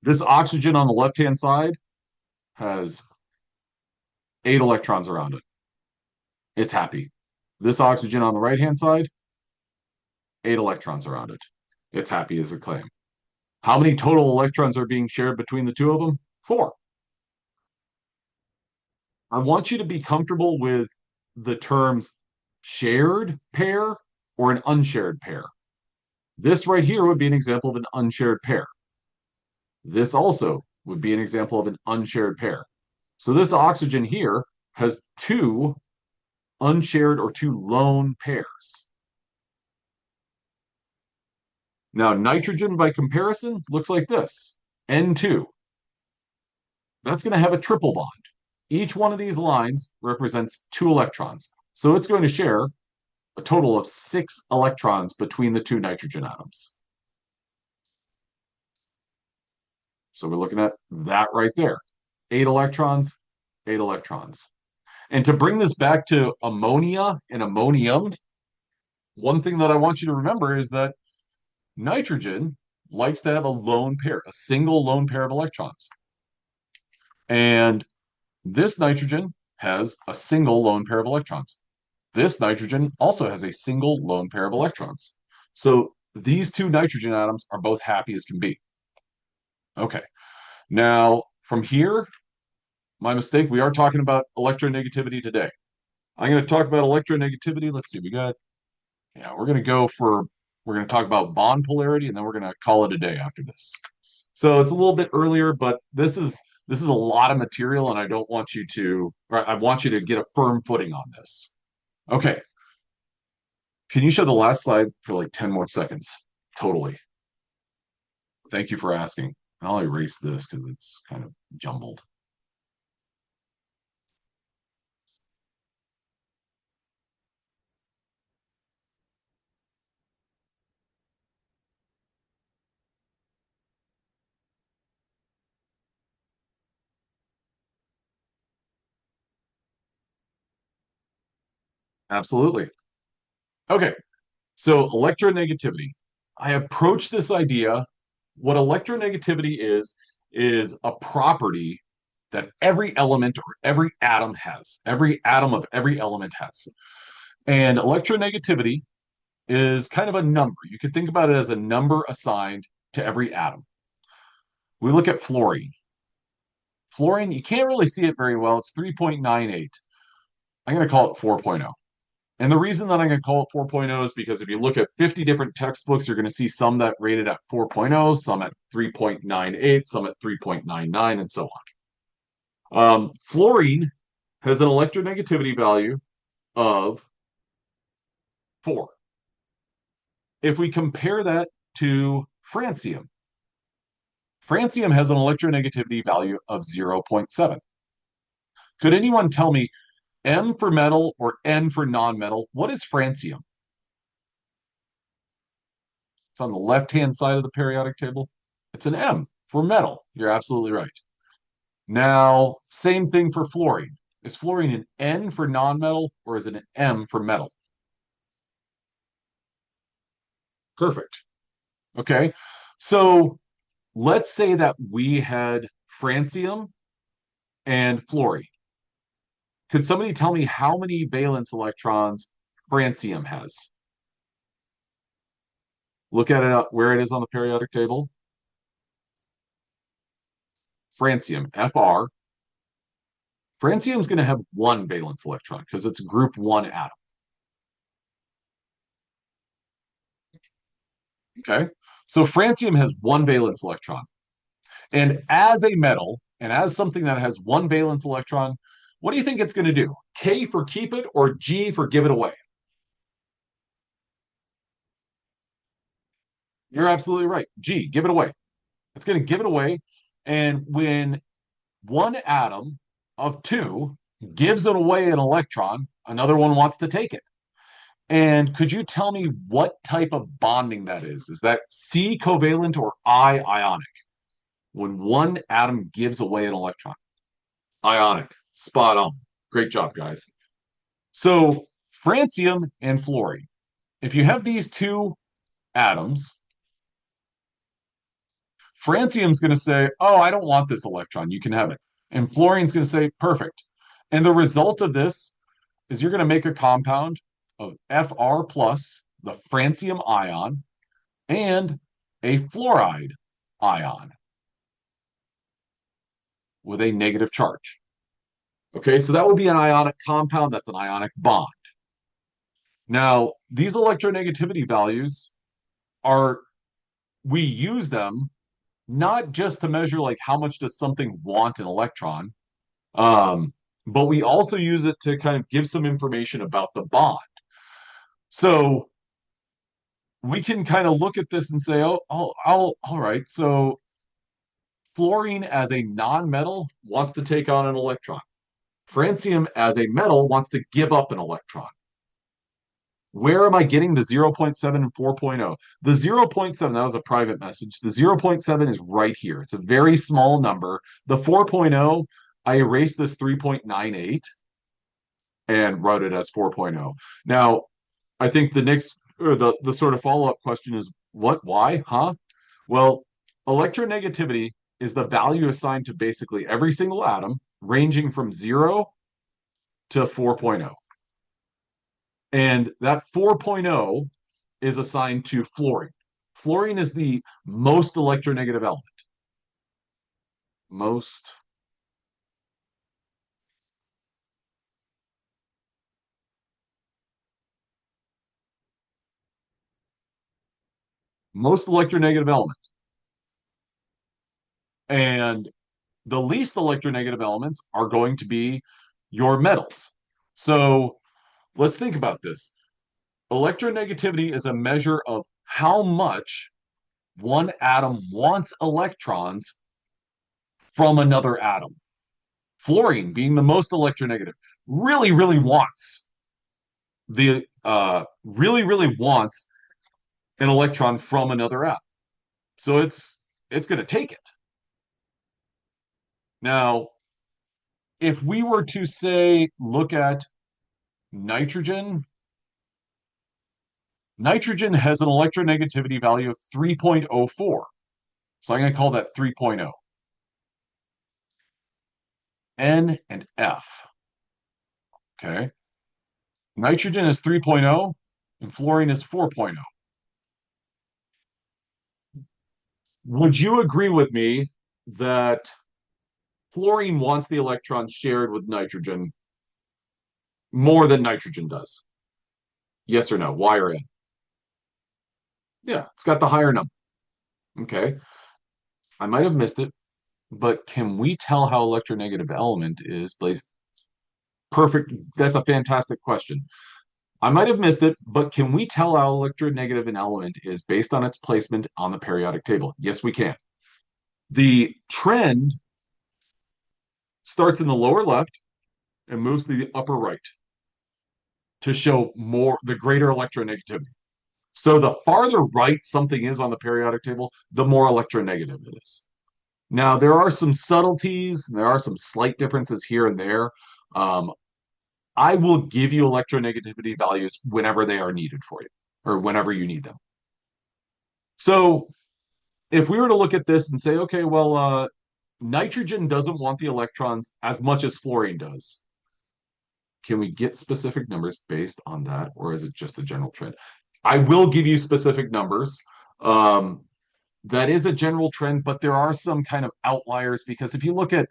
This oxygen on the left-hand side has 8 electrons around it. It's happy. This oxygen on the right-hand side, 8 electrons around it. It's happy as a clam. How many total electrons are being shared between the two of them? 4. I want you to be comfortable with the terms shared pair or an unshared pair. This right here would be an example of an unshared pair. This also would be an example of an unshared pair. So this oxygen here has 2 unshared or 2 lone pairs. Now, nitrogen, by comparison, looks like this. N2. That's going to have a triple bond. Each one of these lines represents 2 electrons. So it's going to share a total of 6 electrons between the 2 nitrogen atoms. So we're looking at that right there. 8 electrons, 8 electrons. And to bring this back to ammonia and ammonium, one thing that I want you to remember is that nitrogen likes to have a lone pair, a single lone pair of electrons. And this nitrogen has a single lone pair of electrons. This nitrogen also has a single lone pair of electrons. So these 2 nitrogen atoms are both happy as can be. Okay. Now, from here, my mistake, we are talking about electronegativity today. I'm going to talk about electronegativity. Let's see, we're going to talk about bond polarity, and then we're going to call it a day after this. So it's a little bit earlier, but this is a lot of material, and I want you to get a firm footing on this. Okay. Can you show the last slide for like 10 more seconds? Totally. Thank you for asking. I'll erase this because it's kind of jumbled. Absolutely. Okay. So electronegativity. I approach this idea. What electronegativity is a property that every element or every atom has. Every atom of every element has. And electronegativity is kind of a number. You could think about it as a number assigned to every atom. We look at fluorine. Fluorine, you can't really see it very well. It's 3.98. I'm going to call it 4.0. And the reason that I'm going to call it 4.0 is because if you look at 50 different textbooks, you're going to see some that rated at 4.0, some at 3.98, some at 3.99, and so on. Fluorine has an electronegativity value of 4. If we compare that to francium, francium has an electronegativity value of 0.7. Could anyone tell me M for metal or N for non-metal? What is francium? It's on the left-hand side of the periodic table. It's an M for metal. You're absolutely right. Now, same thing for fluorine. Is fluorine an N for non-metal or is it an M for metal? Perfect. Okay. So let's say that we had francium and fluorine. Could somebody tell me how many valence electrons francium has? Look at it where it is on the periodic table. Francium, Fr. Francium is going to have one valence electron because it's a group one atom. Okay. So francium has one valence electron. And as a metal, and as something that has one valence electron, what do you think it's going to do? K for keep it or G for give it away? You're absolutely right. G, give it away. It's going to give it away. And when one atom of two gives it away an electron, another one wants to take it. And could you tell me what type of bonding that is? Is that C covalent or I ionic? When one atom gives away an electron. Ionic. Spot on. Great job, guys. So francium and fluorine. If you have these two atoms, francium's going to say, oh, I don't want this electron. You can have it. And fluorine's going to say, perfect. And the result of this is you're going to make a compound of Fr plus, the francium ion, and a fluoride ion with a negative charge. Okay, so that would be an ionic compound. That's an ionic bond. Now, these electronegativity values are, we use them not just to measure like how much does something want an electron, but we also use it to kind of give some information about the bond. So we can kind of look at this and say, oh, all right. So fluorine as a non-metal wants to take on an electron. Francium as a metal wants to give up an electron. Where am I getting the 0.7 and 4.0? The 0.7, that was a private message. The 0.7 is right here. It's a very small number. The 4.0, I erased this 3.98 and wrote it as 4.0. Now, I think the next, or the sort of follow-up question is, what, why, huh? Well, electronegativity is the value assigned to basically every single atom, ranging from 0 to 4.0. And that 4.0 is assigned to fluorine. Fluorine is the most electronegative element. Most electronegative element. And the least electronegative elements are going to be your metals. So let's think about this. Electronegativity is a measure of how much one atom wants electrons from another atom. Fluorine, being the most electronegative, really, really wants really wants an electron from another atom. So it's going to take it. Now, if we were to say look at nitrogen, nitrogen has an electronegativity value of 3.04. So I'm going to call that 3.0. N and F. Okay. Nitrogen is 3.0 and fluorine is 4.0. Would you agree with me that fluorine wants the electrons shared with nitrogen more than nitrogen does? Yes or no? Y or N? Yeah, it's got the higher number. Okay. I might have missed it, but can we tell how electronegative element is placed? Perfect. That's a fantastic question. I might have missed it, but can we tell how electronegative an element is based on its placement on the periodic table? Yes, we can. The trend starts in the lower left and moves to the upper right to show more the greater electronegativity. So the farther right something is on the periodic table, the more electronegative it is. Now, there are some subtleties, there are some slight differences here and there. I will give you electronegativity values whenever they are needed for you or whenever you need them. So if we were to look at this and say, okay, well, nitrogen doesn't want the electrons as much as fluorine does. can we get specific numbers based on that, or is it just a general trend? I will give you specific numbers. Um, that is a general trend, but there are some kind of outliers because if you look at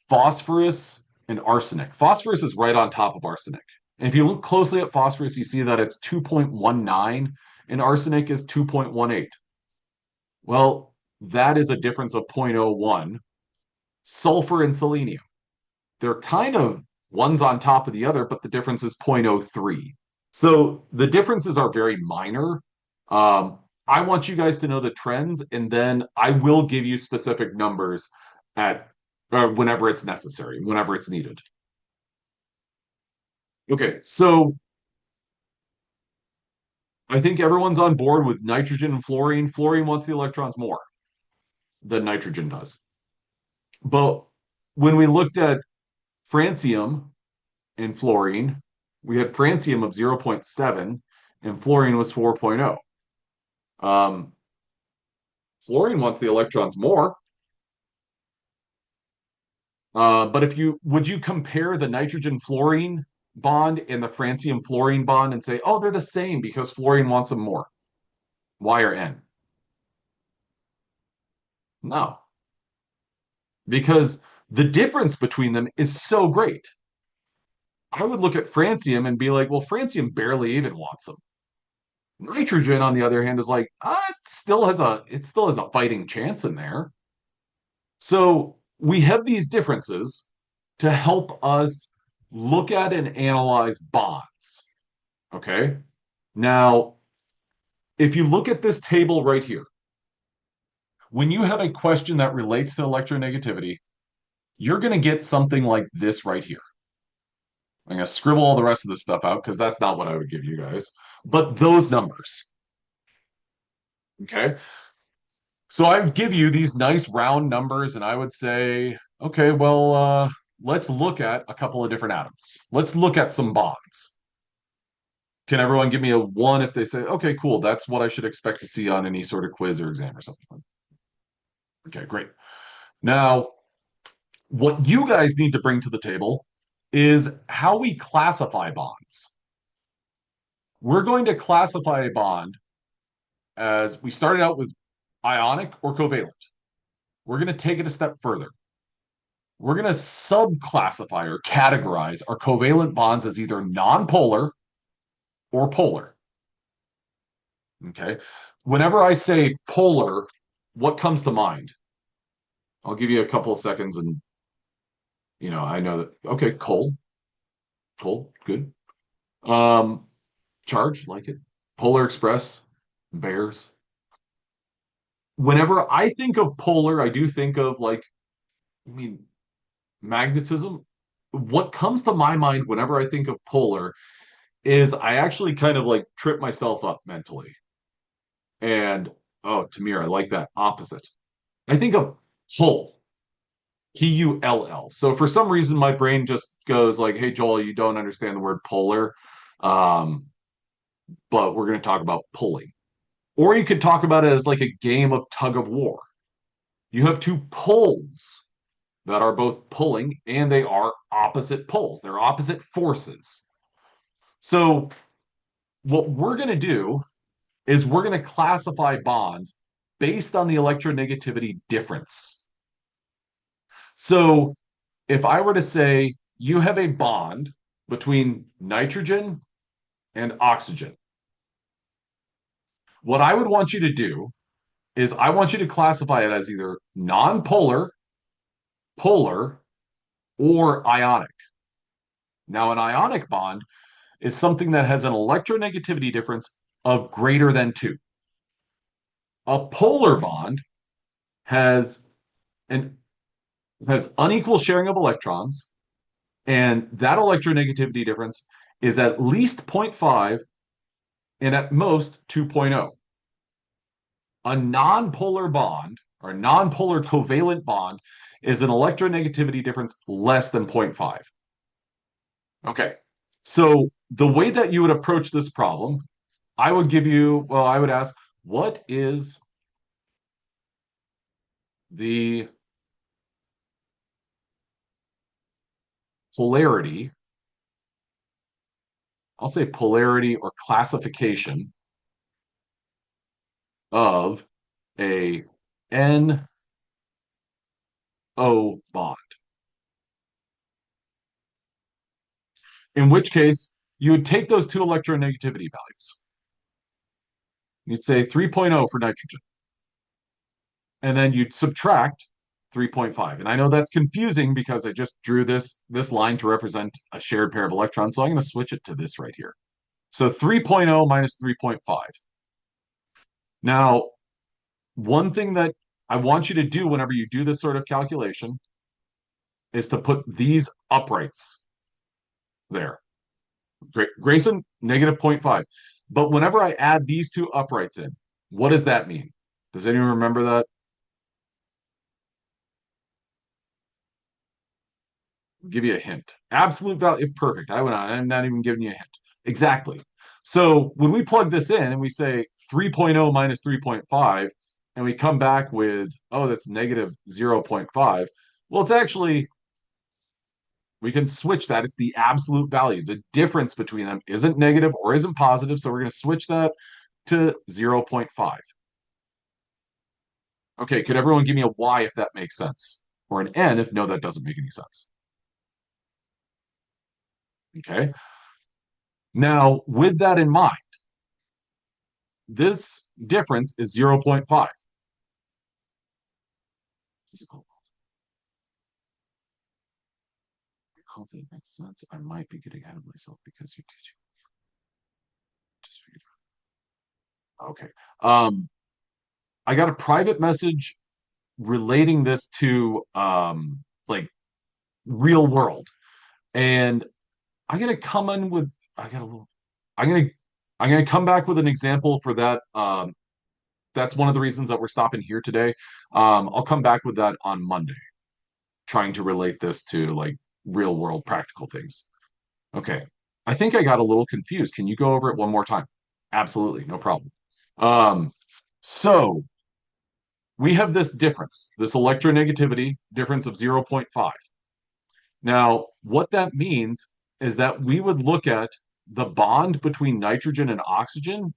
phosphorus and arsenic, phosphorus is right on top of arsenic. And if you look closely at phosphorus, you see that it's 2.19 and arsenic is 2.18. Well, that is a difference of 0.01. Sulfur and selenium, they're kind of one's on top of the other, but the difference is 0.03. So the differences are very minor. Um, I want you guys to know the trends, and then I will give you specific numbers at whenever it's necessary, whenever it's needed. Okay, so I think everyone's on board with nitrogen and fluorine. Fluorine wants the electrons more than nitrogen does. But when we looked at francium and fluorine, we had francium of 0.7 and fluorine was 4.0. Um, Fluorine wants the electrons more. But if you would you compare the nitrogen fluorine bond and the francium fluorine bond and say, oh, they're the same because fluorine wants them more? Y or N? No, because the difference between them is so great. I would look at francium and be like, well, francium barely even wants them. Nitrogen, on the other hand, is like, it still has a fighting chance in there. So we have these differences to help us look at and analyze bonds. Okay. Now, if you look at this table right here, when you have a question that relates to electronegativity, you're going to get something like this right here. I'm going to scribble all the rest of this stuff out because that's not what I would give you guys, but those numbers. Okay. So I would give you these nice round numbers and I would say, okay, well, let's look at a couple of different atoms. Let's look at some bonds. Can everyone give me a one if they say, okay, cool, that's what I should expect to see on any sort of quiz or exam or something? Okay, great. Now, what you guys need to bring to the table is how we classify bonds. We're going to classify a bond as we started out with ionic or covalent. We're going to take it a step further. We're going to subclassify or categorize our covalent bonds as either nonpolar or polar. Okay. Whenever I say polar, what comes to mind? I'll give you a couple of seconds and, I know that, okay, cold, good. Um, Charge, like it. Polar Express, Bears. Whenever I think of polar, I do think of I mean, magnetism. What comes to my mind whenever I think of polar is I actually kind of like trip myself up mentally. And oh, Tamir, I like that opposite. I think of pull, Pull. So for some reason, my brain just goes like, "Hey, Joel, you don't understand the word polar, um, but we're going to talk about pulling." Or you could talk about it as like a game of tug of war. You have two poles that are both pulling, and they are opposite poles. They're opposite forces. So what we're going to do is we're going to classify bonds based on the electronegativity difference. So if I were to say you have a bond between nitrogen and oxygen, what I would want you to do is I want you to classify it as either nonpolar, polar, or ionic. Now, an ionic bond is something that has an electronegativity difference of greater than 2. A polar bond has an has unequal sharing of electrons, and that electronegativity difference is at least zero point 0.5 and at most 2.0. A nonpolar bond or a nonpolar covalent bond is an electronegativity difference less than 0.5. Okay, so the way that you would approach this problem, I would ask, what is the polarity I'll say polarity or classification of a NO bond. In which case, you would take those two electronegativity values. You'd say 3.0 for nitrogen, and then you'd subtract 3.5. And I know that's confusing because I just drew this line to represent a shared pair of electrons, so I'm going to switch it to this right here. So 3.0 minus 3.5. Now, one thing that I want you to do whenever you do this sort of calculation is to put these uprights there. Grayson, negative 0.5. But whenever I add these two uprights in, what does that mean? Does anyone remember that? I'll give you a hint. Absolute value, perfect. I went on. I'm not even giving you a hint. Exactly. So when we plug this in and we say 3.0 minus 3.5, and we come back with, oh, that's negative 0.5, well, it's actually, we can switch that. It's the absolute value. The difference between them isn't negative or isn't positive. So we're going to switch that to 0.5. Okay, could everyone give me a Y if that makes sense? Or an N if no, that doesn't make any sense. Okay. Now, with that in mind, this difference is 0.5. I hope that makes sense. I might be getting ahead of myself because you're teaching. Just figured out. Okay. I got a private message relating this to like real world. And I'm gonna come in with I got a little I'm gonna I'm gonna come back with an example for that. That's one of the reasons that we're stopping here today. I'll come back with that on Monday, trying to relate this to like real world practical things. Okay. I think I got a little confused. Can you go over it one more time? Absolutely, no problem. Um, so we have this difference, this electronegativity difference of 0.5. Now, what that means is that we would look at the bond between nitrogen and oxygen,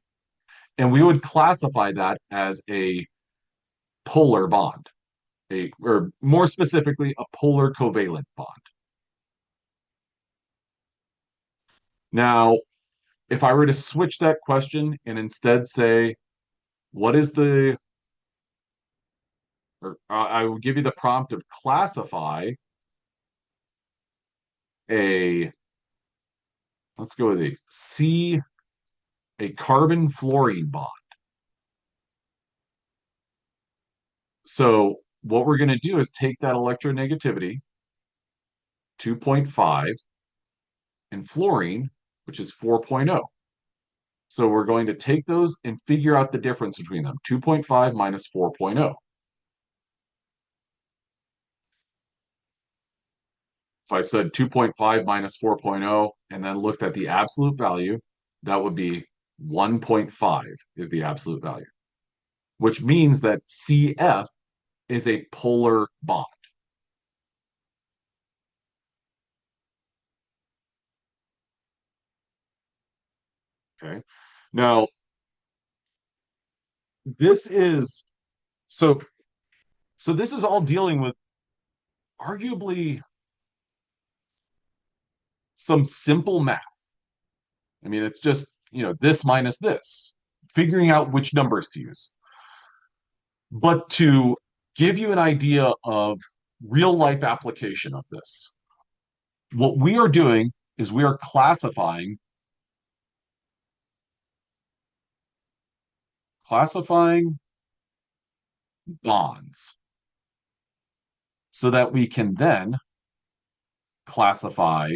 and we would classify that as a polar bond, or more specifically, a polar covalent bond. Now, if I were to switch that question and instead say, what is the, or I will give you the prompt of classify a, let's go with a carbon fluorine bond. So what we're going to do is take that electronegativity, 2.5, and fluorine, which is 4.0. So we're going to take those and figure out the difference between them, 2.5 minus 4.0. If I said 2.5 minus 4.0 and then looked at the absolute value, that would be 1.5 is the absolute value, which means that CF is a polar bond. Okay. Now, this is so so this is all dealing with arguably some simple math. I mean, it's just, this minus this, figuring out which numbers to use. But to give you an idea of real life application of this, what we are doing is we are classifying bonds so that we can then classify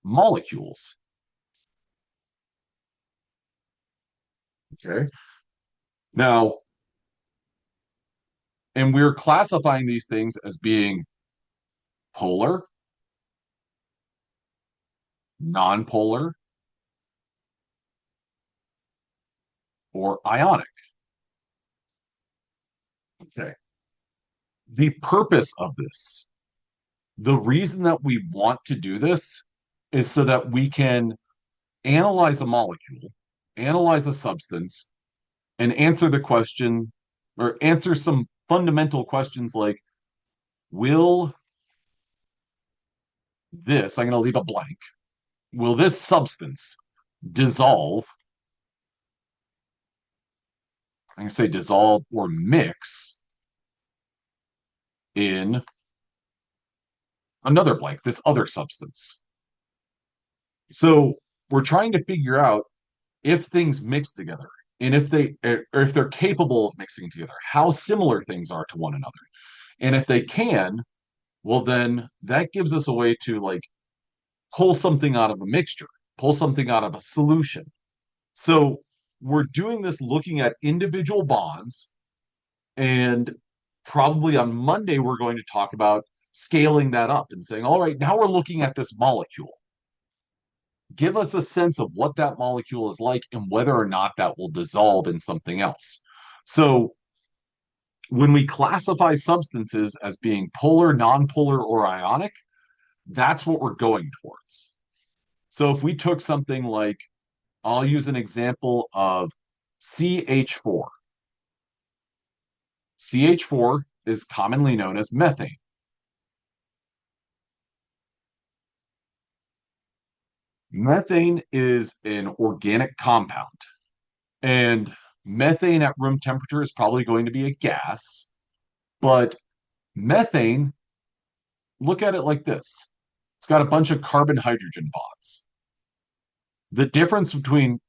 molecules. Okay. Now, and we're classifying these things as being polar, nonpolar, or ionic. Okay. The purpose of this, the reason that we want to do this is so that we can analyze a molecule, analyze a substance, and answer the question or answer some fundamental questions like, will this, I'm going to leave a blank, will this substance dissolve? I can say dissolve or mix in another blank, this other substance. So we're trying to figure out if things mix together and if they're capable of mixing together, how similar things are to one another. And if they can, well, then that gives us a way to like pull something out of a mixture, pull something out of a solution. So we're doing this looking at individual bonds, and probably on Monday, we're going to talk about scaling that up and saying, all right, now we're looking at this molecule. Give us a sense of what that molecule is like and whether or not that will dissolve in something else. So when we classify substances as being polar, nonpolar, or ionic, that's what we're going towards. So if we took something like, I'll use an example of CH4. CH4 is commonly known as methane. Methane is an organic compound, and methane at room temperature is probably going to be a gas, but methane, look at it like this. It's got a bunch of carbon hydrogen bonds. The difference between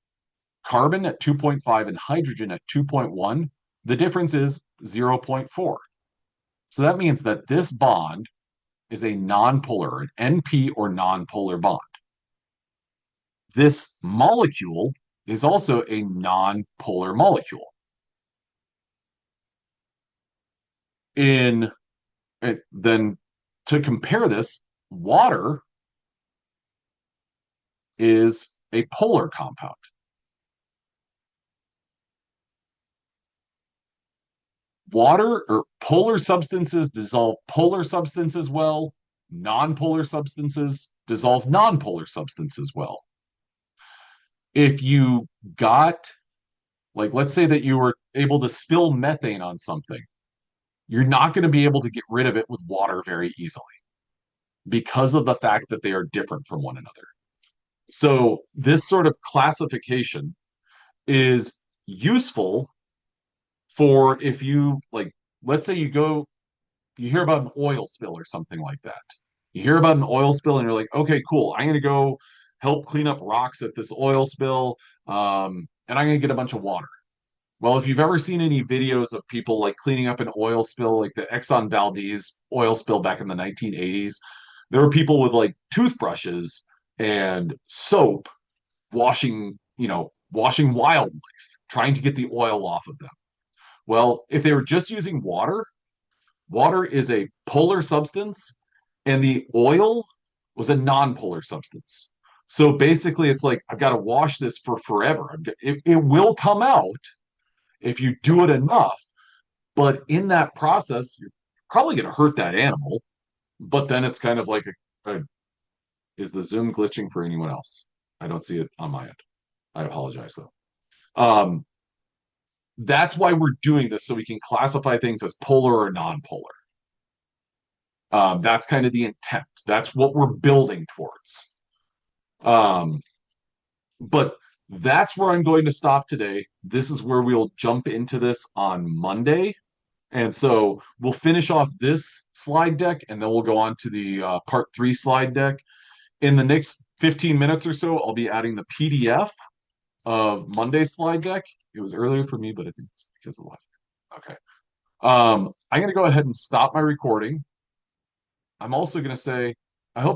carbon at 2.5 and hydrogen at 2.1, the difference is 0.4. So that means that this bond is a nonpolar, an NP or nonpolar bond. This molecule is also a nonpolar molecule. Then to compare this, water is a polar compound. Water or polar substances dissolve polar substances well, nonpolar substances dissolve nonpolar substances well. If you got, like, let's say that you were able to spill methane on something, you're not going to be able to get rid of it with water very easily because of the fact that they are different from one another. So this sort of classification is useful for if you like, let's say you hear about an oil spill or something like that. You hear about an oil spill and you're like, okay, cool. I'm going to go help clean up rocks at this oil spill. And I'm going to get a bunch of water. Well, if you've ever seen any videos of people like cleaning up an oil spill, like the Exxon Valdez oil spill back in the 1980s, there were people with like toothbrushes and soap washing wildlife, trying to get the oil off of them. Well, if they were just using water, water is a polar substance and the oil was a non-polar substance. So basically, it's like, I've got to wash this for forever. It will come out if you do it enough. But in that process, you're probably going to hurt that animal. But then it's kind of like is the Zoom glitching for anyone else? I don't see it on my end. I apologize though. Um, that's why we're doing this so we can classify things as polar or non-polar. That's kind of the intent. That's what we're building towards. Um, but that's where I'm going to stop today. This is where we'll jump into this on Monday. And so we'll finish off this slide deck and then we'll go on to the part 3 slide deck. In the next 15 minutes or so, I'll be adding the PDF of Monday's slide deck. It was earlier for me, but I think it's because of live. Okay. I'm going to go ahead and stop my recording. I'm also going to say, I hope that